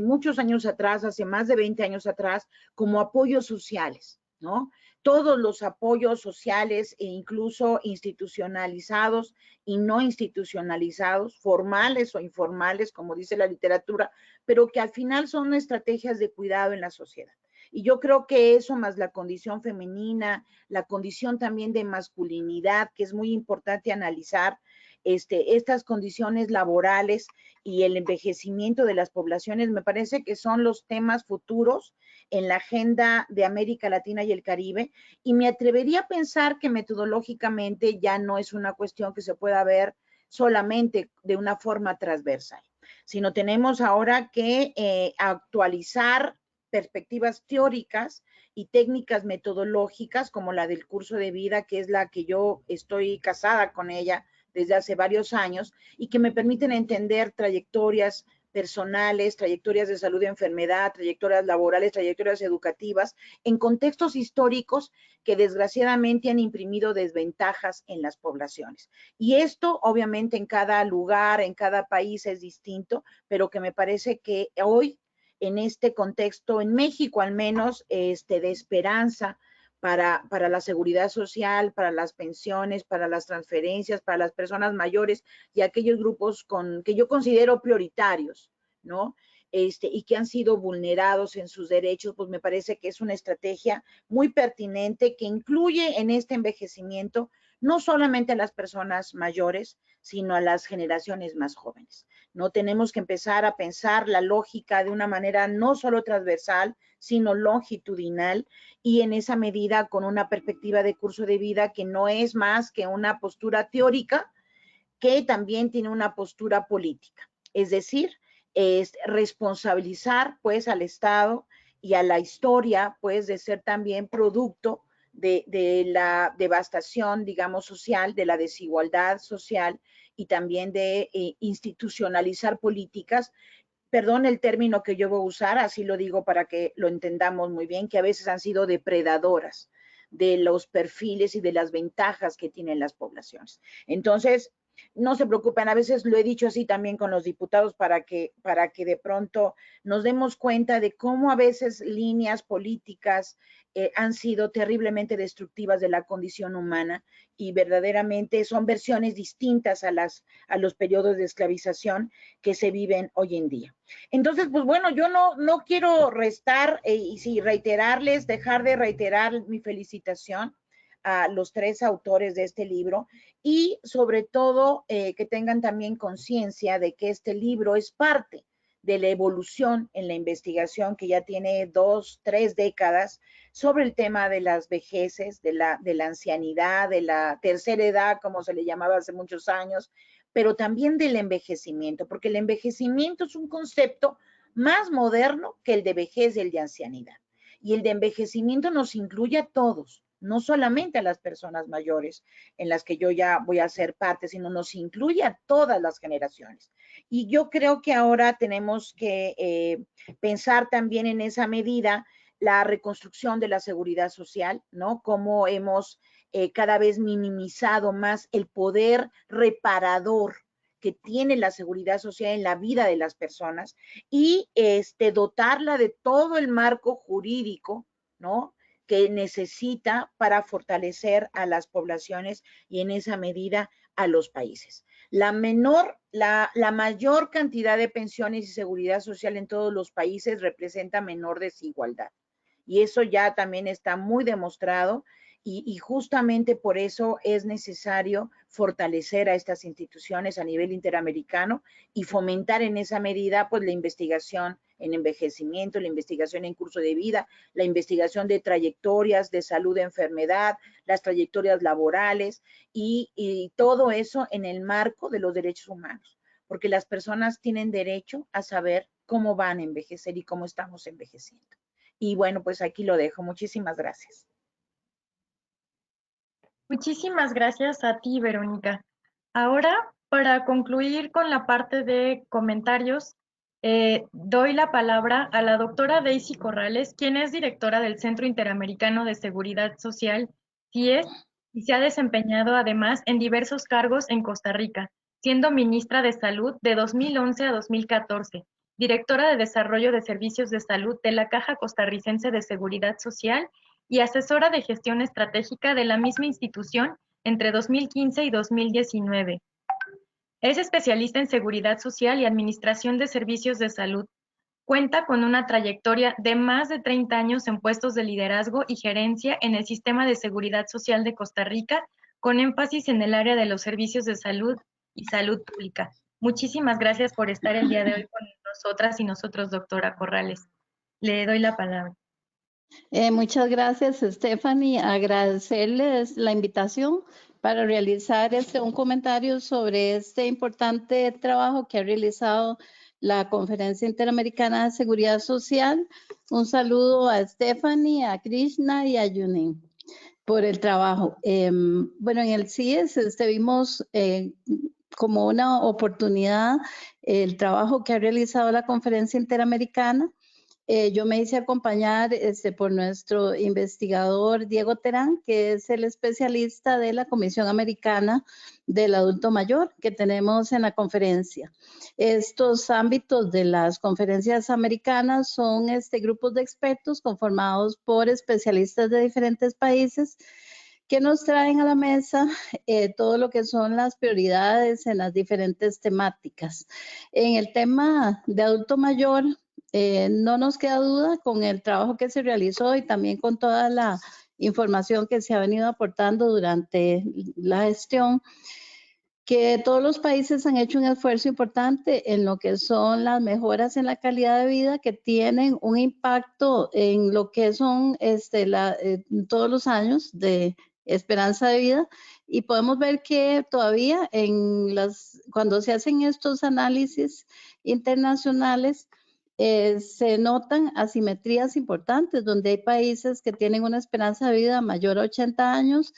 muchos años atrás, hace más de 20 años atrás, como apoyos sociales, ¿no? Todos los apoyos sociales e incluso institucionalizados y no institucionalizados, formales o informales, como dice la literatura, pero que al final son estrategias de cuidado en la sociedad. Y yo creo que eso más la condición femenina, la condición también de masculinidad, que es muy importante analizar, estas condiciones laborales y el envejecimiento de las poblaciones, me parece que son los temas futuros en la agenda de América Latina y el Caribe, y me atrevería a pensar que metodológicamente ya no es una cuestión que se pueda ver solamente de una forma transversal, sino tenemos ahora que actualizar perspectivas teóricas y técnicas metodológicas como la del curso de vida, que es la que yo estoy casada con ella desde hace varios años y que me permiten entender trayectorias personales, trayectorias de salud y enfermedad, trayectorias laborales, trayectorias educativas, en contextos históricos que desgraciadamente han imprimido desventajas en las poblaciones. Y esto, obviamente, en cada lugar, en cada país es distinto, pero que me parece que hoy, en este contexto, en México al menos, de esperanza, para la seguridad social, para las pensiones, para las transferencias, para las personas mayores y aquellos grupos que yo considero prioritarios, ¿no? Y que han sido vulnerados en sus derechos, pues me parece que es una estrategia muy pertinente que incluye en este envejecimiento no solamente a las personas mayores, sino a las generaciones más jóvenes. No tenemos que empezar a pensar la lógica de una manera no solo transversal, sino longitudinal y en esa medida con una perspectiva de curso de vida que no es más que una postura teórica que también tiene una postura política. Es decir, es responsabilizar pues al Estado y a la historia pues de ser también producto de la devastación, digamos, social, de la desigualdad social y también de institucionalizar políticas. Perdón el término que yo voy a usar, así lo digo para que lo entendamos muy bien, que a veces han sido depredadoras de los perfiles y de las ventajas que tienen las poblaciones. Entonces, no se preocupen, a veces lo he dicho así también con los diputados para que de pronto nos demos cuenta de cómo a veces líneas políticas han sido terriblemente destructivas de la condición humana y verdaderamente son versiones distintas a los periodos de esclavización que se viven hoy en día. Entonces, pues bueno, yo no quiero restar y sí, dejar de reiterar mi felicitación a los tres autores de este libro y sobre todo que tengan también conciencia de que este libro es parte de la evolución en la investigación que ya tiene 2, 3 décadas sobre el tema de las vejeces, de la ancianidad, de la tercera edad, como se le llamaba hace muchos años, pero también del envejecimiento, porque el envejecimiento es un concepto más moderno que el de vejez y el de ancianidad. Y el de envejecimiento nos incluye a todos, no solamente a las personas mayores, en las que yo ya voy a ser parte, sino nos incluye a todas las generaciones. Y yo creo que ahora tenemos que pensar también en esa medida la reconstrucción de la seguridad social, ¿no? Cómo hemos cada vez minimizado más el poder reparador que tiene la seguridad social en la vida de las personas y dotarla de todo el marco jurídico, ¿no?, que necesita para fortalecer a las poblaciones y en esa medida a los países. La mayor cantidad de pensiones y seguridad social en todos los países representa menor desigualdad. Y eso ya también está muy demostrado y justamente por eso es necesario fortalecer a estas instituciones a nivel interamericano y fomentar en esa medida pues la investigación en envejecimiento, la investigación en curso de vida, la investigación de trayectorias de salud de enfermedad, las trayectorias laborales y todo eso en el marco de los derechos humanos, porque las personas tienen derecho a saber cómo van a envejecer y cómo estamos envejeciendo. Y bueno, pues aquí lo dejo. Muchísimas gracias. Muchísimas gracias a ti, Verónica. Ahora, para concluir con la parte de comentarios, doy la palabra a la doctora Daisy Corrales, quien es directora del Centro Interamericano de Seguridad Social, CIES, y se ha desempeñado además en diversos cargos en Costa Rica, siendo ministra de Salud de 2011 a 2014, directora de Desarrollo de Servicios de Salud de la Caja Costarricense de Seguridad Social y asesora de gestión estratégica de la misma institución entre 2015 y 2019. Es especialista en seguridad social y administración de servicios de salud. Cuenta con una trayectoria de más de 30 años en puestos de liderazgo y gerencia en el sistema de seguridad social de Costa Rica, con énfasis en el área de los servicios de salud y salud pública. Muchísimas gracias por estar el día de hoy con nosotras y nosotros, doctora Corrales. Le doy la palabra. Muchas gracias, Stephanie. Agradecerles la invitación para realizar un comentario sobre este importante trabajo que ha realizado la Conferencia Interamericana de Seguridad Social. Un saludo a Stephanie, a Krishna y a Yunin por el trabajo. Bueno, en el CIES vimos como una oportunidad el trabajo que ha realizado la Conferencia Interamericana. Yo me hice acompañar por nuestro investigador Diego Terán, que es el especialista de la Comisión Americana del Adulto Mayor que tenemos en la conferencia. Estos ámbitos de las conferencias americanas son grupos de expertos conformados por especialistas de diferentes países que nos traen a la mesa todo lo que son las prioridades en las diferentes temáticas. En el tema de adulto mayor, no nos queda duda con el trabajo que se realizó y también con toda la información que se ha venido aportando durante la gestión, que todos los países han hecho un esfuerzo importante en lo que son las mejoras en la calidad de vida que tienen un impacto en lo que son todos los años de esperanza de vida, y podemos ver que todavía cuando se hacen estos análisis internacionales se notan asimetrías importantes, donde hay países que tienen una esperanza de vida mayor a 80 años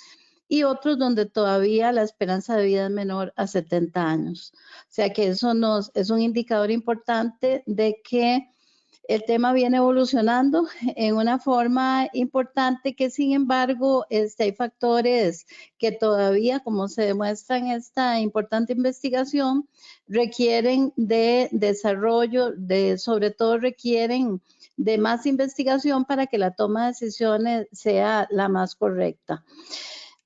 y otros donde todavía la esperanza de vida es menor a 70 años. O sea que eso es un indicador importante de que el tema viene evolucionando en una forma importante, que sin embargo hay factores que todavía, como se demuestra en esta importante investigación, requieren de desarrollo, sobre todo requieren de más investigación para que la toma de decisiones sea la más correcta.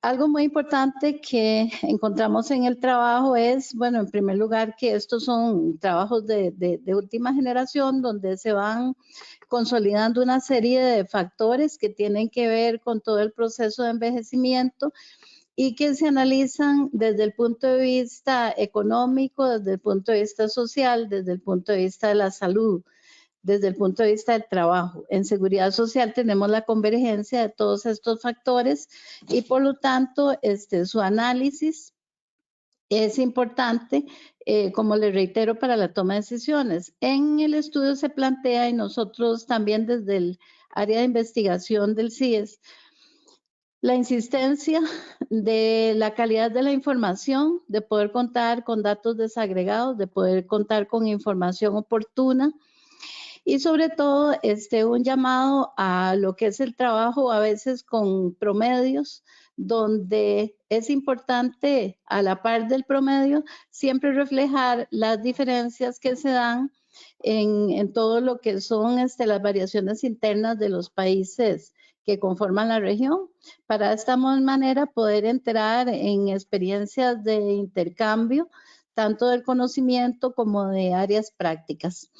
Algo muy importante que encontramos en el trabajo es, bueno, en primer lugar, que estos son trabajos de última generación donde se van consolidando una serie de factores que tienen que ver con todo el proceso de envejecimiento y que se analizan desde el punto de vista económico, desde el punto de vista social, desde el punto de vista de la salud, desde el punto de vista del trabajo. En seguridad social tenemos la convergencia de todos estos factores y por lo tanto su análisis es importante, como les reitero, para la toma de decisiones. En el estudio se plantea, y nosotros también desde el área de investigación del CIES, La insistencia de la calidad de la información, de poder contar con datos desagregados, de poder contar con información oportuna y sobre todo un llamado a lo que es el trabajo a veces con promedios, donde es importante a la par del promedio siempre reflejar las diferencias que se dan en todo lo que son las variaciones internas de los países que conforman la región, para de esta manera poder entrar en experiencias de intercambio, tanto del conocimiento como de áreas prácticas.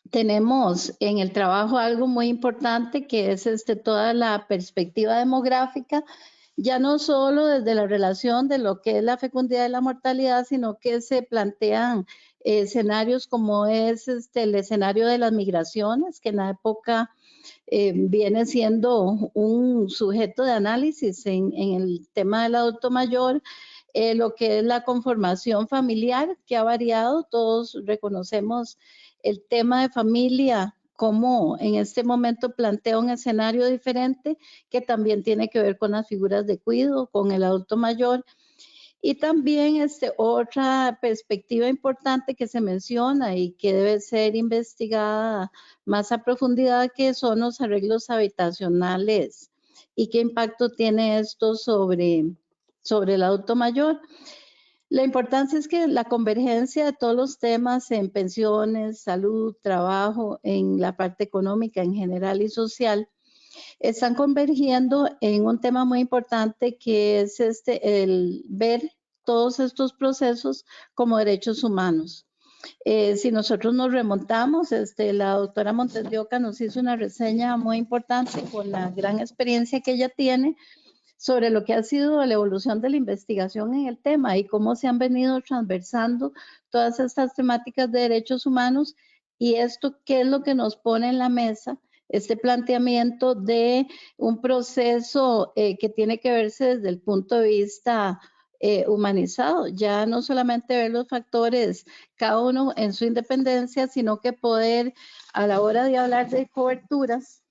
Tenemos en el trabajo algo muy importante que es toda la perspectiva demográfica, ya no solo desde la relación de lo que es la fecundidad y la mortalidad, sino que se plantean escenarios como es el escenario de las migraciones, que en la época viene siendo un sujeto de análisis en el tema del adulto mayor, lo que es la conformación familiar, que ha variado. Todos reconocemos el tema de familia, como en este momento plantea un escenario diferente que también tiene que ver con las figuras de cuidado, con el adulto mayor. Y también otra perspectiva importante que se menciona y que debe ser investigada más a profundidad, que son los arreglos habitacionales y qué impacto tiene esto sobre el adulto mayor. La importancia es que la convergencia de todos los temas en pensiones, salud, trabajo, en la parte económica en general y social, están convergiendo en un tema muy importante que es el ver todos estos procesos como derechos humanos. Si nosotros nos remontamos, la doctora Montes de Oca nos hizo una reseña muy importante con la gran experiencia que ella tiene sobre lo que ha sido la evolución de la investigación en el tema y cómo se han venido transversando todas estas temáticas de derechos humanos, y esto qué es lo que nos pone en la mesa, este planteamiento de un proceso que tiene que verse desde el punto de vista humanizado, ya no solamente ver los factores cada uno en su independencia, sino que poder a la hora de hablar de coberturas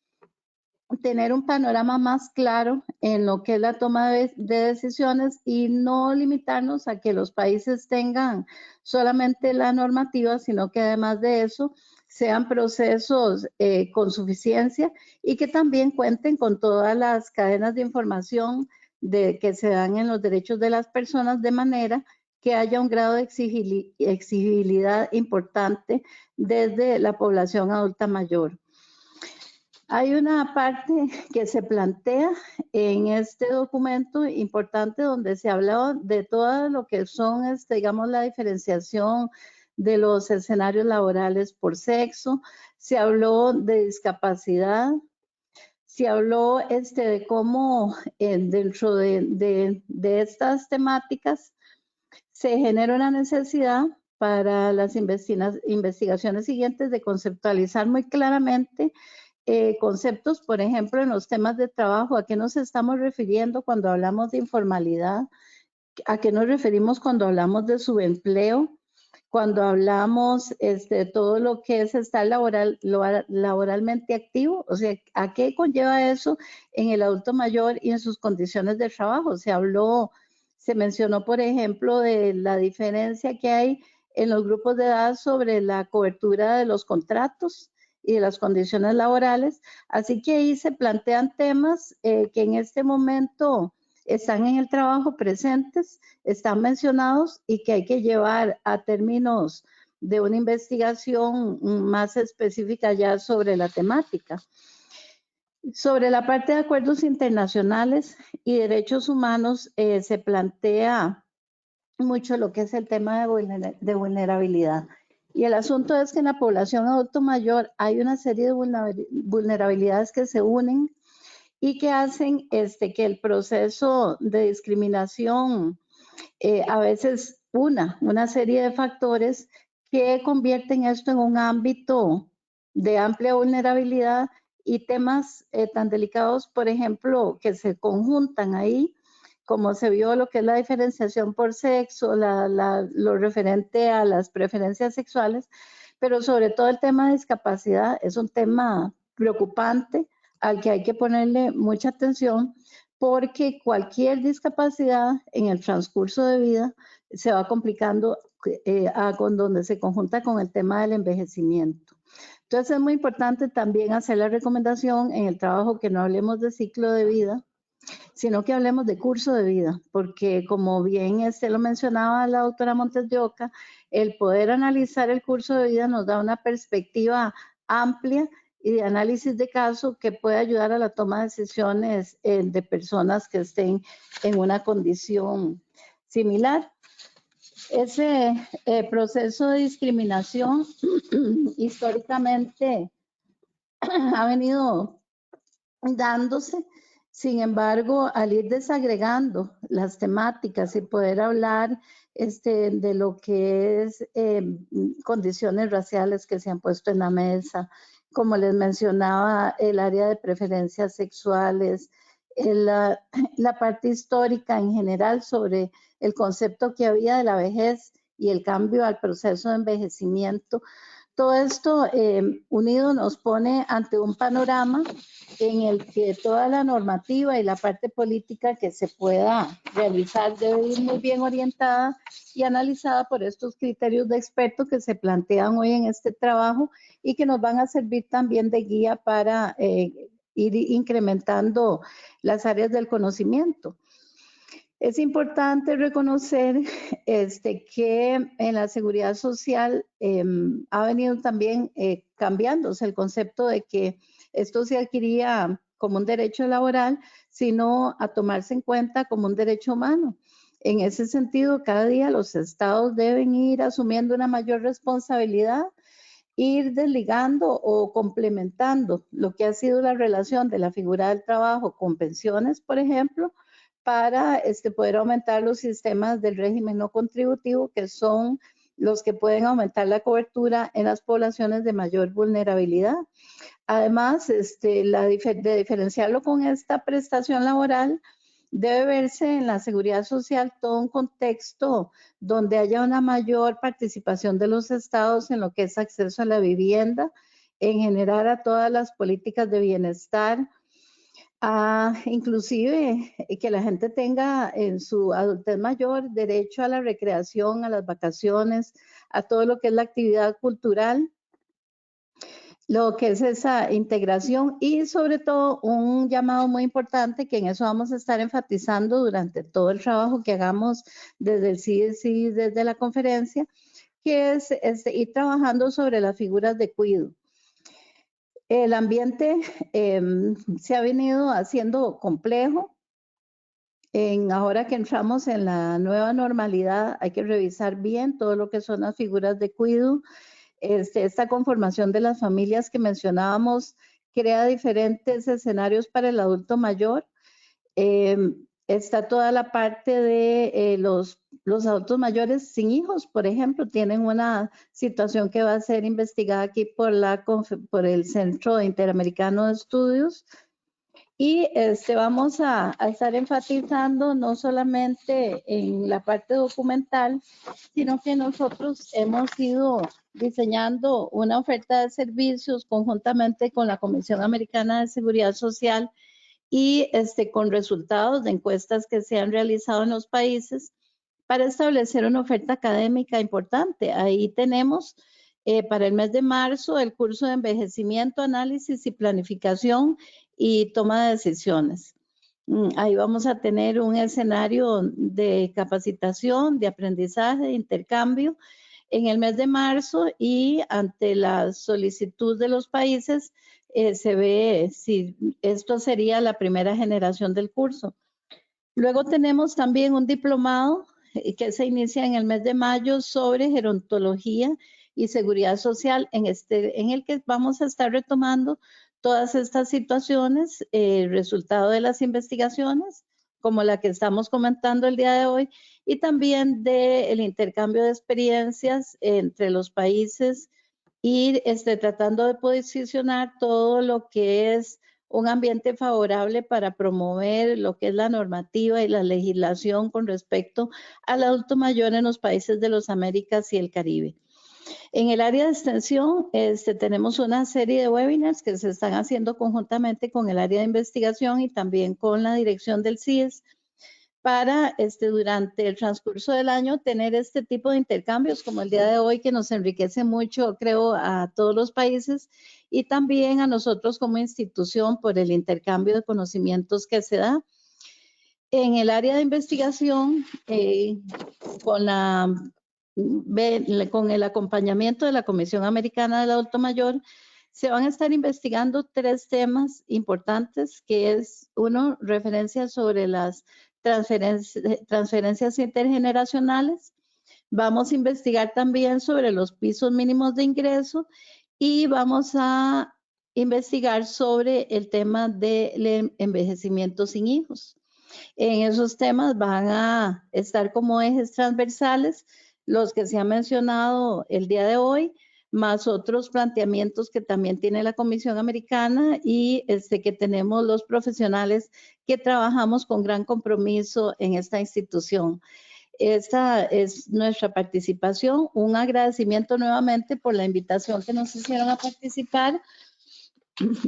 tener un panorama más claro en lo que es la toma de decisiones y no limitarnos a que los países tengan solamente la normativa, sino que además de eso sean procesos con suficiencia y que también cuenten con todas las cadenas de información que se dan en los derechos de las personas, de manera que haya un grado de exigibilidad importante desde la población adulta mayor. Hay una parte que se plantea en este documento importante donde se habla de todo lo que son, digamos, la diferenciación de los escenarios laborales por sexo. Se habló de discapacidad. Se habló de cómo dentro de estas temáticas se genera una necesidad para las investigaciones siguientes de conceptualizar muy claramente conceptos, por ejemplo, en los temas de trabajo. ¿A qué nos estamos refiriendo cuando hablamos de informalidad? ¿A qué nos referimos cuando hablamos de subempleo? Cuando hablamos de todo lo que es estar laboralmente activo, o sea, ¿a qué conlleva eso en el adulto mayor y en sus condiciones de trabajo? Se mencionó, por ejemplo, de la diferencia que hay en los grupos de edad sobre la cobertura de los contratos y de las condiciones laborales. Así que ahí se plantean temas que en este momento están en el trabajo presentes, están mencionados y que hay que llevar a términos de una investigación más específica ya sobre la temática. Sobre la parte de acuerdos internacionales y derechos humanos, se plantea mucho lo que es el tema de vulnerabilidad. Y el asunto es que en la población adulto mayor hay una serie de vulnerabilidades que se unen y que hacen que el proceso de discriminación a veces una serie de factores que convierten esto en un ámbito de amplia vulnerabilidad y temas tan delicados, por ejemplo, que se conjuntan ahí, como se vio lo que es la diferenciación por sexo, lo referente a las preferencias sexuales, pero sobre todo el tema de discapacidad es un tema preocupante al que hay que ponerle mucha atención, porque cualquier discapacidad en el transcurso de vida se va complicando con donde se conjunta con el tema del envejecimiento. Entonces es muy importante también hacer la recomendación en el trabajo que no hablemos de ciclo de vida, sino que hablemos de curso de vida, porque como bien lo mencionaba la doctora Montes de Oca, el poder analizar el curso de vida nos da una perspectiva amplia y de análisis de caso que puede ayudar a la toma de decisiones de personas que estén en una condición similar. Ese proceso de discriminación históricamente ha venido dándose. Sin embargo, al ir desagregando las temáticas y poder hablar de lo que es condiciones raciales que se han puesto en la mesa, como les mencionaba, el área de preferencias sexuales, la parte histórica en general sobre el concepto que había de la vejez y el cambio al proceso de envejecimiento. Todo esto unido nos pone ante un panorama en el que toda la normativa y la parte política que se pueda realizar debe ir muy bien orientada y analizada por estos criterios de expertos que se plantean hoy en este trabajo y que nos van a servir también de guía para ir incrementando las áreas del conocimiento. Es importante reconocer que en la seguridad social ha venido también cambiándose el concepto de que esto se adquiría como un derecho laboral, sino a tomarse en cuenta como un derecho humano. En ese sentido, cada día los estados deben ir asumiendo una mayor responsabilidad, ir desligando o complementando lo que ha sido la relación de la figura del trabajo con pensiones, por ejemplo, para poder aumentar los sistemas del régimen no contributivo, que son los que pueden aumentar la cobertura en las poblaciones de mayor vulnerabilidad. Además, de diferenciarlo con esta prestación laboral, debe verse en la seguridad social todo un contexto donde haya una mayor participación de los estados en lo que es acceso a la vivienda, en generar a todas las políticas de bienestar, inclusive que la gente tenga en su adultez mayor derecho a la recreación, a las vacaciones, a todo lo que es la actividad cultural, lo que es esa integración y sobre todo un llamado muy importante que en eso vamos a estar enfatizando durante todo el trabajo que hagamos desde el CDC, desde la conferencia, que es ir trabajando sobre las figuras de cuidado. El ambiente se ha venido haciendo complejo. Ahora que entramos en la nueva normalidad, hay que revisar bien todo lo que son las figuras de cuidado. Esta conformación de las familias que mencionábamos crea diferentes escenarios para el adulto mayor. Está toda la parte de los adultos mayores sin hijos, por ejemplo, tienen una situación que va a ser investigada aquí por el Centro Interamericano de Estudios. Y vamos a estar enfatizando no solamente en la parte documental, sino que nosotros hemos ido diseñando una oferta de servicios conjuntamente con la Comisión Americana de Seguridad Social y con resultados de encuestas que se han realizado en los países para establecer una oferta académica importante. Ahí tenemos para el mes de marzo el curso de envejecimiento, análisis y planificación y toma de decisiones. Ahí vamos a tener un escenario de capacitación, de aprendizaje, de intercambio en el mes de marzo y ante la solicitud de los países se ve si esto sería la primera generación del curso. Luego tenemos también un diplomado que se inicia en el mes de mayo sobre gerontología y seguridad social, en el que vamos a estar retomando todas estas situaciones, resultado de las investigaciones, como la que estamos comentando el día de hoy, y también del intercambio de experiencias entre los países y tratando de posicionar todo lo que es un ambiente favorable para promover lo que es la normativa y la legislación con respecto al adulto mayor en los países de las Américas y el Caribe. En el área de extensión tenemos una serie de webinars que se están haciendo conjuntamente con el área de investigación y también con la dirección del CIES para durante el transcurso del año tener este tipo de intercambios como el día de hoy, que nos enriquece mucho, creo, a todos los países y también a nosotros como institución por el intercambio de conocimientos que se da. En el área de investigación, con el acompañamiento de la Comisión Americana del Adulto Mayor, se van a estar investigando 3 temas importantes, que es, uno, referencia sobre las transferencias intergeneracionales. Vamos a investigar también sobre los pisos mínimos de ingreso y vamos a investigar sobre el tema del envejecimiento sin hijos. En esos temas van a estar como ejes transversales los que se han mencionado el día de hoy, más otros planteamientos que también tiene la Comisión Americana y que tenemos los profesionales que trabajamos con gran compromiso en esta institución. Esta es nuestra participación. Un agradecimiento nuevamente por la invitación que nos hicieron a participar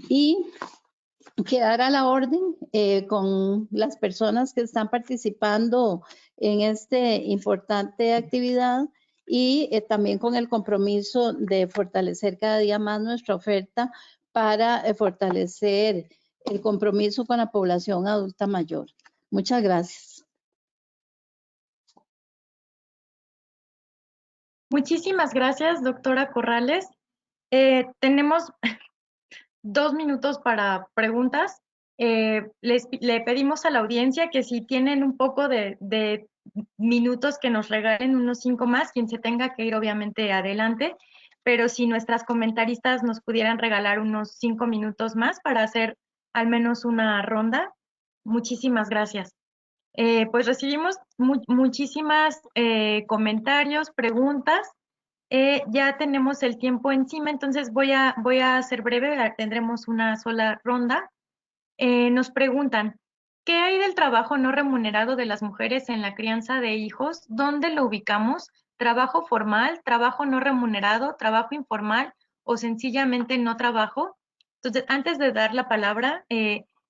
y quedar a la orden con las personas que están participando en esta importante actividad y también con el compromiso de fortalecer cada día más nuestra oferta para fortalecer el compromiso con la población adulta mayor. Muchas gracias. Muchísimas gracias, doctora Corrales. Tenemos 2 minutos para preguntas. Le pedimos a la audiencia que si tienen un poco de minutos que nos regalen unos 5 más, quien se tenga que ir obviamente adelante, pero si nuestras comentaristas nos pudieran regalar unos 5 minutos más para hacer al menos una ronda. Muchísimas gracias. Pues recibimos muchísimas comentarios, preguntas. Ya tenemos el tiempo encima, entonces voy a ser breve, tendremos una sola ronda. Nos preguntan, ¿qué hay del trabajo no remunerado de las mujeres en la crianza de hijos? ¿Dónde lo ubicamos? ¿Trabajo formal, trabajo no remunerado, trabajo informal o sencillamente no trabajo? Entonces, antes de dar la palabra,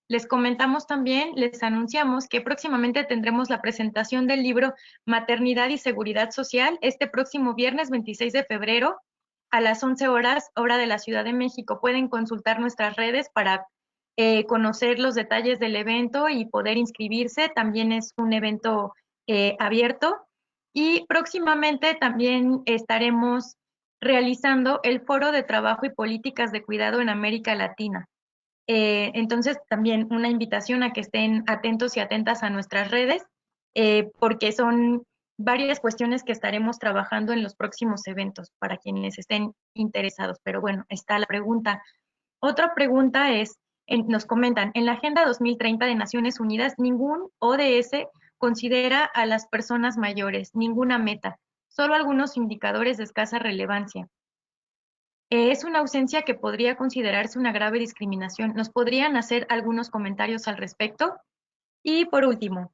les comentamos también, les anunciamos que próximamente tendremos la presentación del libro Maternidad y Seguridad Social este próximo viernes 26 de febrero a las 11 horas, hora de la Ciudad de México. Pueden consultar nuestras redes para conocer los detalles del evento y poder inscribirse. También es un evento abierto. Y próximamente también estaremos realizando el Foro de Trabajo y Políticas de Cuidado en América Latina. Entonces, también una invitación a que estén atentos y atentas a nuestras redes, porque son varias cuestiones que estaremos trabajando en los próximos eventos para quienes estén interesados. Pero bueno, está la pregunta. Otra pregunta es, nos comentan, en la Agenda 2030 de Naciones Unidas, ningún ODS considera a las personas mayores, ninguna meta, solo algunos indicadores de escasa relevancia. Es una ausencia que podría considerarse una grave discriminación. ¿Nos podrían hacer algunos comentarios al respecto? Y por último,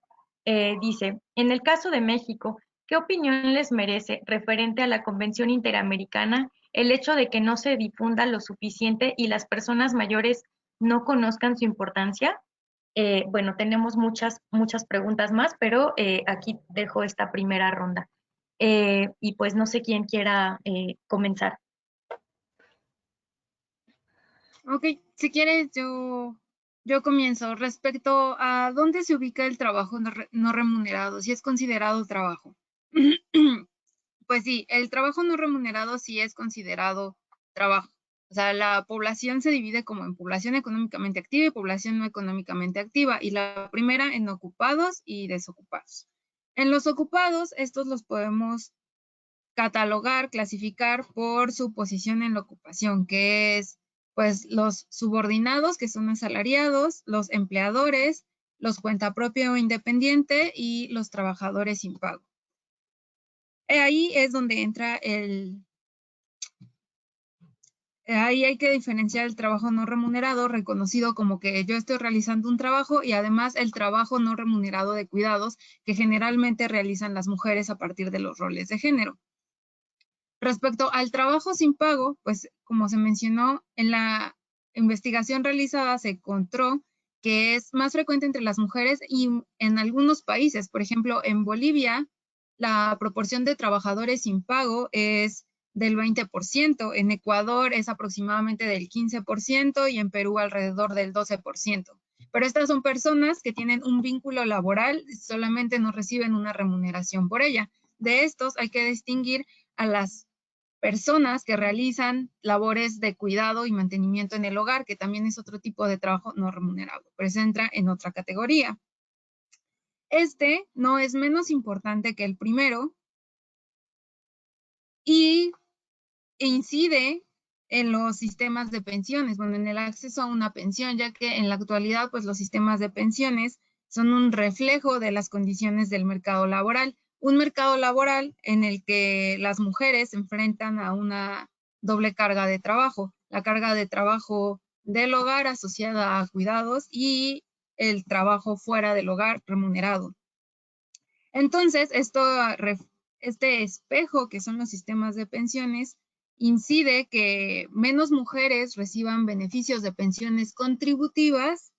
dice, en el caso de México, ¿qué opinión les merece referente a la Convención Interamericana el hecho de que no se difunda lo suficiente y las personas mayores no conozcan su importancia? Bueno, tenemos muchas preguntas más, pero aquí dejo esta primera ronda. Y pues no sé quién quiera comenzar. Ok, si quieres yo comienzo. Respecto a dónde se ubica el trabajo no remunerado, si es considerado trabajo. Pues sí, el trabajo no remunerado sí es considerado trabajo. O sea, la población se divide como en población económicamente activa y población no económicamente activa. Y la primera en ocupados y desocupados. En los ocupados, estos los podemos catalogar, clasificar por su posición en la ocupación, que es pues los subordinados, que son asalariados, los empleadores, los cuenta propia o independiente y los trabajadores sin pago. Ahí es donde entra ahí hay que diferenciar el trabajo no remunerado, reconocido como que yo estoy realizando un trabajo, y además el trabajo no remunerado de cuidados, que generalmente realizan las mujeres a partir de los roles de género. Respecto al trabajo sin pago, pues como se mencionó, en la investigación realizada se encontró que es más frecuente entre las mujeres y en algunos países. Por ejemplo, en Bolivia, la proporción de trabajadores sin pago es del 20%, en Ecuador es aproximadamente del 15% y en Perú alrededor del 12%. Pero estas son personas que tienen un vínculo laboral, solamente no reciben una remuneración por ella. De estos hay que distinguir a las personas que realizan labores de cuidado y mantenimiento en el hogar, que también es otro tipo de trabajo no remunerado, pero se entra en otra categoría. Este no es menos importante que el primero y incide en los sistemas de pensiones, bueno, en el acceso a una pensión, ya que en la actualidad, pues los sistemas de pensiones son un reflejo de las condiciones del mercado laboral. Un mercado laboral en el que las mujeres se enfrentan a una doble carga de trabajo, la carga de trabajo del hogar asociada a cuidados y el trabajo fuera del hogar remunerado. Entonces, este espejo que son los sistemas de pensiones incide que menos mujeres reciban beneficios de pensiones contributivas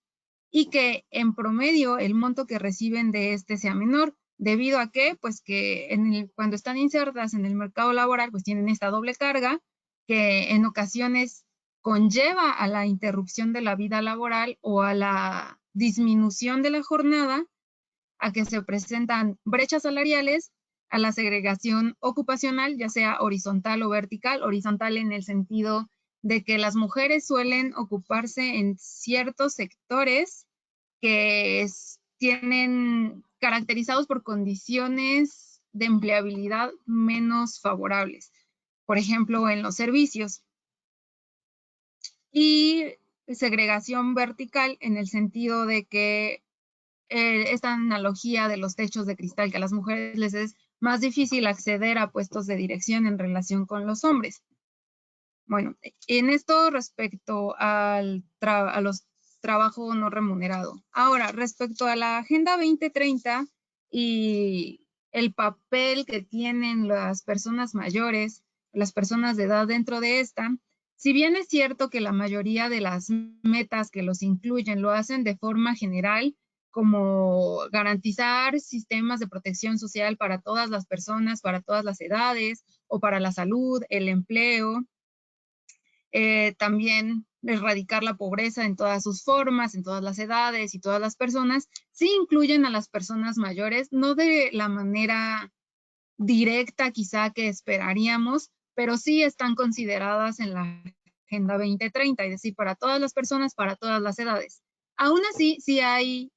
y que en promedio el monto que reciben de este sea menor, debido a que, pues que cuando están insertas en el mercado laboral, pues tienen esta doble carga que en ocasiones conlleva a la interrupción de la vida laboral o a la disminución de la jornada, a que se presentan brechas salariales, a la segregación ocupacional, ya sea horizontal o horizontal en el sentido de que las mujeres suelen ocuparse en ciertos sectores que tienen caracterizados por condiciones de empleabilidad menos favorables, por ejemplo, en los servicios. Y segregación vertical en el sentido de que esta analogía de los techos de cristal, que a las mujeres les es más difícil acceder a puestos de dirección en relación con los hombres. Bueno, en esto respecto a los trabajos no remunerados. Ahora, respecto a la Agenda 2030 y el papel que tienen las personas mayores, las personas de edad dentro de esta, si bien es cierto que la mayoría de las metas que los incluyen lo hacen de forma general, como garantizar sistemas de protección social para todas las personas, para todas las edades, o para la salud, el empleo, también erradicar la pobreza en todas sus formas, en todas las edades y todas las personas, sí incluyen a las personas mayores, no de la manera directa quizá que esperaríamos, pero sí están consideradas en la Agenda 2030, es decir, para todas las personas, para todas las edades. Aún así, sí hay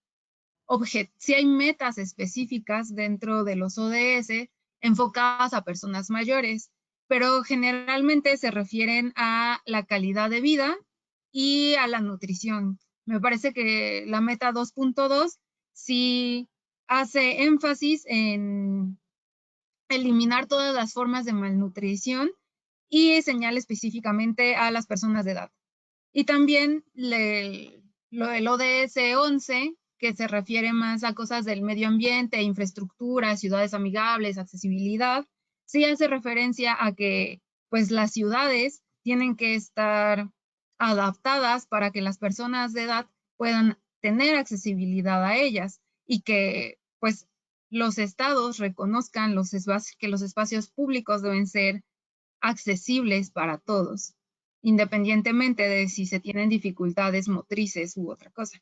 metas específicas dentro de los ODS enfocadas a personas mayores, pero generalmente se refieren a la calidad de vida y a la nutrición. Me parece que la meta 2.2 sí hace énfasis en eliminar todas las formas de malnutrición y señala específicamente a las personas de edad. Y también lo del ODS 11, que se refiere más a cosas del medio ambiente, infraestructura, ciudades amigables, accesibilidad, sí hace referencia a que pues las ciudades tienen que estar adaptadas para que las personas de edad puedan tener accesibilidad a ellas y que pues los estados reconozcan que los espacios públicos deben ser accesibles para todos, independientemente de si se tienen dificultades motrices u otra cosa.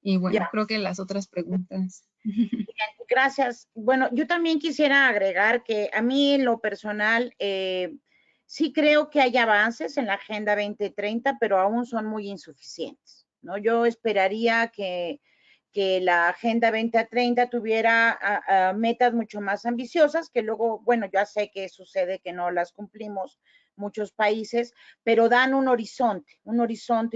Y bueno, Ya. creo que las otras preguntas. Bien, gracias. Bueno, yo también quisiera agregar que a mí en lo personal sí creo que hay avances en la Agenda 2030, pero aún son muy insuficientes, ¿no? Yo esperaría que la Agenda 2030 tuviera metas mucho más ambiciosas, que luego, bueno, ya sé que sucede que no las cumplimos muchos países, pero dan un horizonte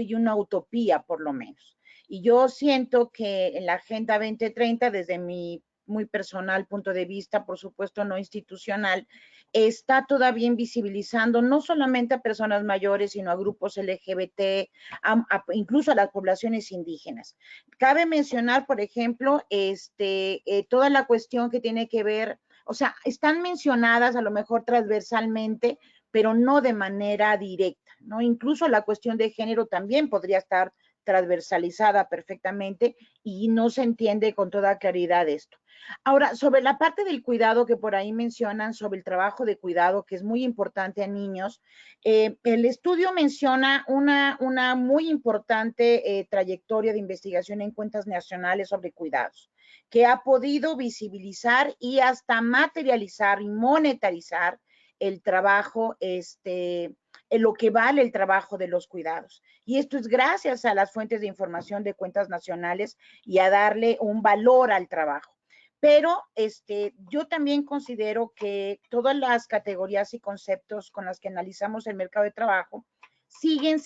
y una utopía por lo menos. Y yo siento que en la Agenda 2030, desde mi muy personal punto de vista, por supuesto no institucional, está todavía invisibilizando no solamente a personas mayores, sino a grupos LGBT, incluso a las poblaciones indígenas. Cabe mencionar, por ejemplo, toda la cuestión que tiene que ver, o sea, están mencionadas a lo mejor transversalmente, pero no de manera directa, ¿no? Incluso la cuestión de género también podría estar transversalizada perfectamente y no se entiende con toda claridad esto. Ahora, sobre la parte del cuidado que por ahí mencionan, sobre el trabajo de cuidado, que es muy importante a niños, el estudio menciona una muy importante trayectoria de investigación en cuentas nacionales sobre cuidados, que ha podido visibilizar y hasta materializar y monetarizar el trabajo, en lo que vale el trabajo de los cuidados. Y esto es gracias a las fuentes de información de cuentas nacionales y a darle un valor al trabajo. Pero yo también considero que todas las categorías y conceptos con las que analizamos el mercado de trabajo siguen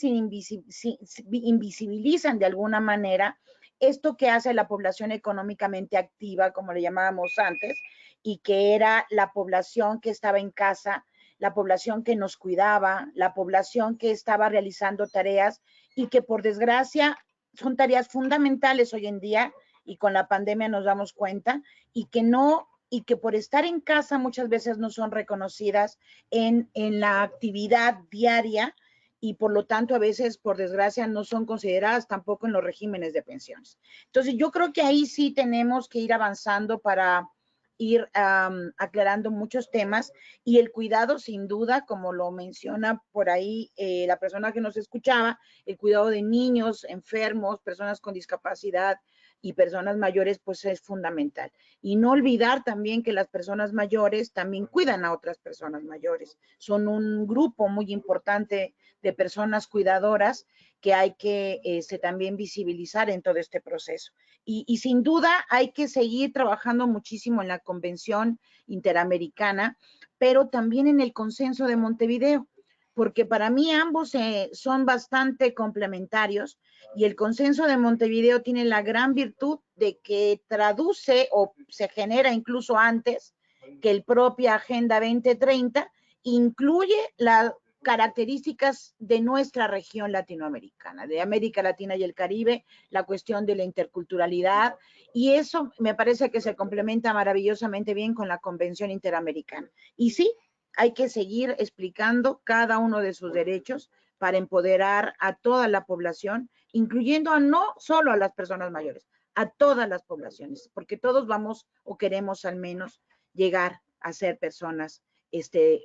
invisibilizan de alguna manera esto que hace la población económicamente activa, como le llamábamos antes, y que era la población que estaba en casa, la población que nos cuidaba, la población que estaba realizando tareas y que por desgracia son tareas fundamentales hoy en día y con la pandemia nos damos cuenta y que por estar en casa muchas veces no son reconocidas en la actividad diaria y por lo tanto a veces, por desgracia, no son consideradas tampoco en los regímenes de pensiones. Entonces, yo creo que ahí sí tenemos que ir avanzando para ir aclarando muchos temas y el cuidado, sin duda, como lo menciona por ahí la persona que nos escuchaba, el cuidado de niños, enfermos, personas con discapacidad y personas mayores, pues es fundamental. Y no olvidar también que las personas mayores también cuidan a otras personas mayores. Son un grupo muy importante de personas cuidadoras que hay que también visibilizar en todo este proceso. Y sin duda hay que seguir trabajando muchísimo en la Convención Interamericana, pero también en el Consenso de Montevideo, porque para mí ambos son bastante complementarios y el Consenso de Montevideo tiene la gran virtud de que traduce o se genera incluso antes que el propia Agenda 2030, incluye las características de nuestra región latinoamericana, de América Latina y el Caribe, la cuestión de la interculturalidad, y eso me parece que se complementa maravillosamente bien con la Convención Interamericana. Y sí, hay que seguir explicando cada uno de sus derechos para empoderar a toda la población, incluyendo a no solo a las personas mayores, a todas las poblaciones, porque todos vamos o queremos al menos llegar a ser personas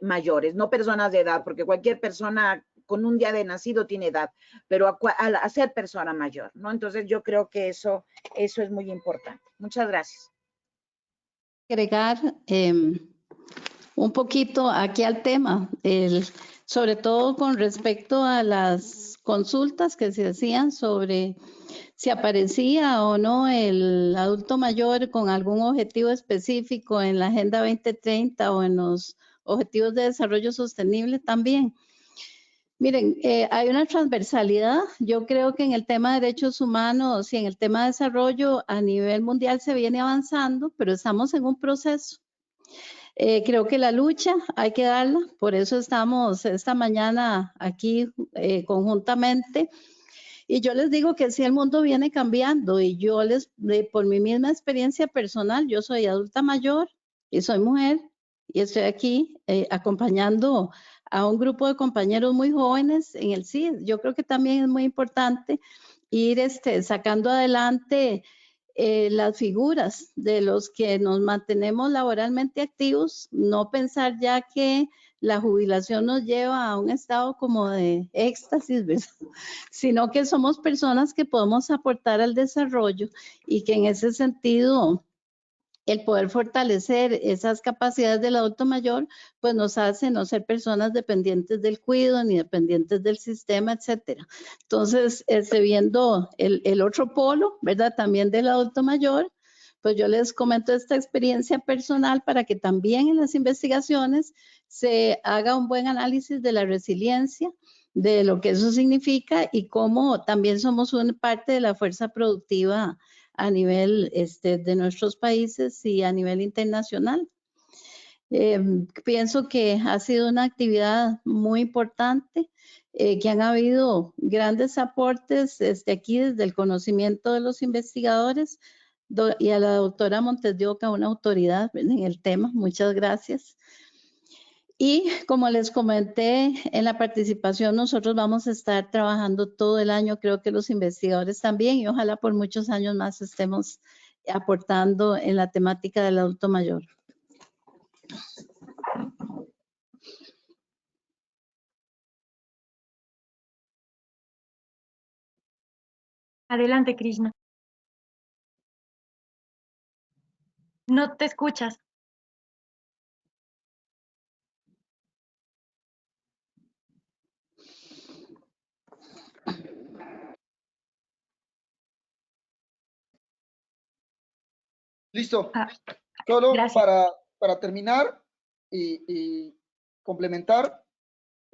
mayores, no personas de edad, porque cualquier persona con un día de nacido tiene edad, pero a ser persona mayor, ¿no? Entonces yo creo que eso es muy importante. Muchas gracias. Agregar un poquito aquí al tema, sobre todo con respecto a las consultas que se hacían sobre si aparecía o no el adulto mayor con algún objetivo específico en la Agenda 2030 o en los Objetivos de Desarrollo Sostenible también. Miren, hay una transversalidad. Yo creo que en el tema de derechos humanos y en el tema de desarrollo a nivel mundial se viene avanzando, pero estamos en un proceso. Creo que la lucha hay que darla, por eso estamos esta mañana aquí conjuntamente. Y yo les digo que sí, el mundo viene cambiando y yo por mi misma experiencia personal, yo soy adulta mayor y soy mujer y estoy aquí acompañando a un grupo de compañeros muy jóvenes en el CID. Yo creo que también es muy importante ir sacando adelante las figuras de los que nos mantenemos laboralmente activos, no pensar ya que la jubilación nos lleva a un estado como de éxtasis, ¿verdad? Sino que somos personas que podemos aportar al desarrollo y que en ese sentido el poder fortalecer esas capacidades del adulto mayor, pues nos hace no ser personas dependientes del cuidado ni dependientes del sistema, etcétera. Entonces, viendo el otro polo, ¿verdad? También del adulto mayor, pues yo les comento esta experiencia personal para que también en las investigaciones se haga un buen análisis de la resiliencia, de lo que eso significa y cómo también somos una parte de la fuerza productiva a nivel de nuestros países y a nivel internacional. Pienso que ha sido una actividad muy importante, que han habido grandes aportes aquí desde el conocimiento de los investigadores y a la doctora Montes de Oca, una autoridad en el tema. Muchas gracias. Y como les comenté en la participación, nosotros vamos a estar trabajando todo el año, creo que los investigadores también, y ojalá por muchos años más estemos aportando en la temática del adulto mayor. Adelante, Krishna. No te escuchas. Listo. Ah, Solo gracias. para terminar y complementar,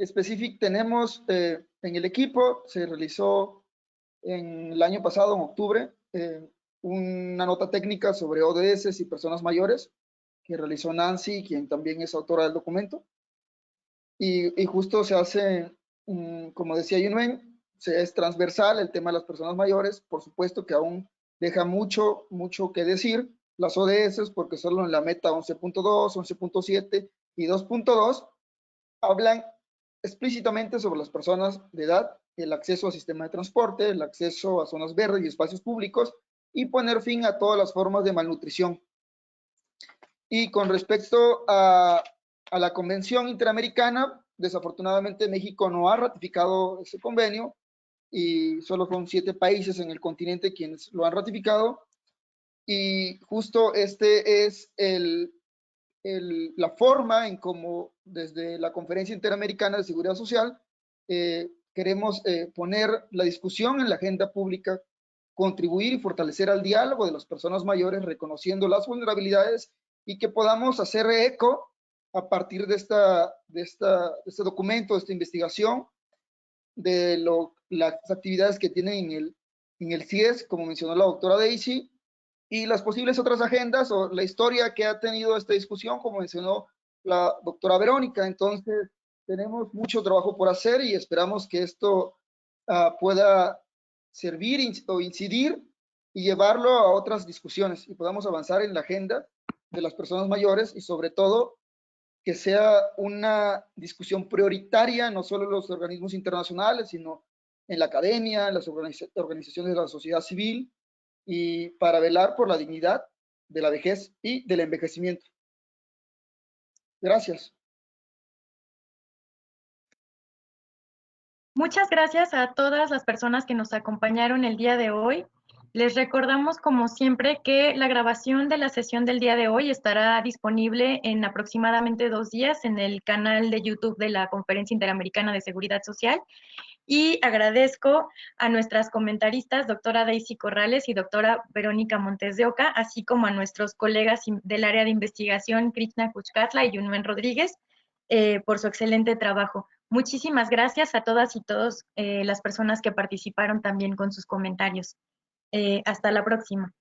Specific tenemos en el equipo, se realizó en el año pasado, en octubre, una nota técnica sobre ODS y personas mayores que realizó Nancy, quien también es autora del documento. Y justo se hace, como decía Yunuen, es transversal el tema de las personas mayores. Por supuesto que aún deja mucho que decir las ODS, porque solo en la meta 11.2, 11.7 y 2.2 hablan explícitamente sobre las personas de edad, el acceso al sistema de transporte, el acceso a zonas verdes y espacios públicos, y poner fin a todas las formas de malnutrición. Y con respecto a la Convención Interamericana, desafortunadamente México no ha ratificado ese convenio y solo son 7 países en el continente quienes lo han ratificado. Y justo este es la forma en cómo desde la Conferencia Interamericana de Seguridad Social queremos poner la discusión en la agenda pública, contribuir y fortalecer al diálogo de las personas mayores, reconociendo las vulnerabilidades y que podamos hacer eco a partir de este documento, de esta investigación, de las actividades que tienen en el CIES, como mencionó la doctora Daisy, y las posibles otras agendas o la historia que ha tenido esta discusión, como mencionó la doctora Verónica. Entonces, tenemos mucho trabajo por hacer y esperamos que esto pueda servir o incidir y llevarlo a otras discusiones y podamos avanzar en la agenda de las personas mayores y sobre todo que sea una discusión prioritaria, no solo en los organismos internacionales, sino en la academia, en las organizaciones de la sociedad civil, y para velar por la dignidad de la vejez y del envejecimiento. Gracias. Muchas gracias a todas las personas que nos acompañaron el día de hoy. Les recordamos, como siempre, que la grabación de la sesión del día de hoy estará disponible en aproximadamente 2 días en el canal de YouTube de la Conferencia Interamericana de Seguridad Social. Y agradezco a nuestras comentaristas, doctora Daisy Corrales y doctora Verónica Montes de Oca, así como a nuestros colegas del área de investigación, Krishna Kuchkatla y Yunuen Rodríguez, por su excelente trabajo. Muchísimas gracias a todas y todos las personas que participaron también con sus comentarios. Hasta la próxima.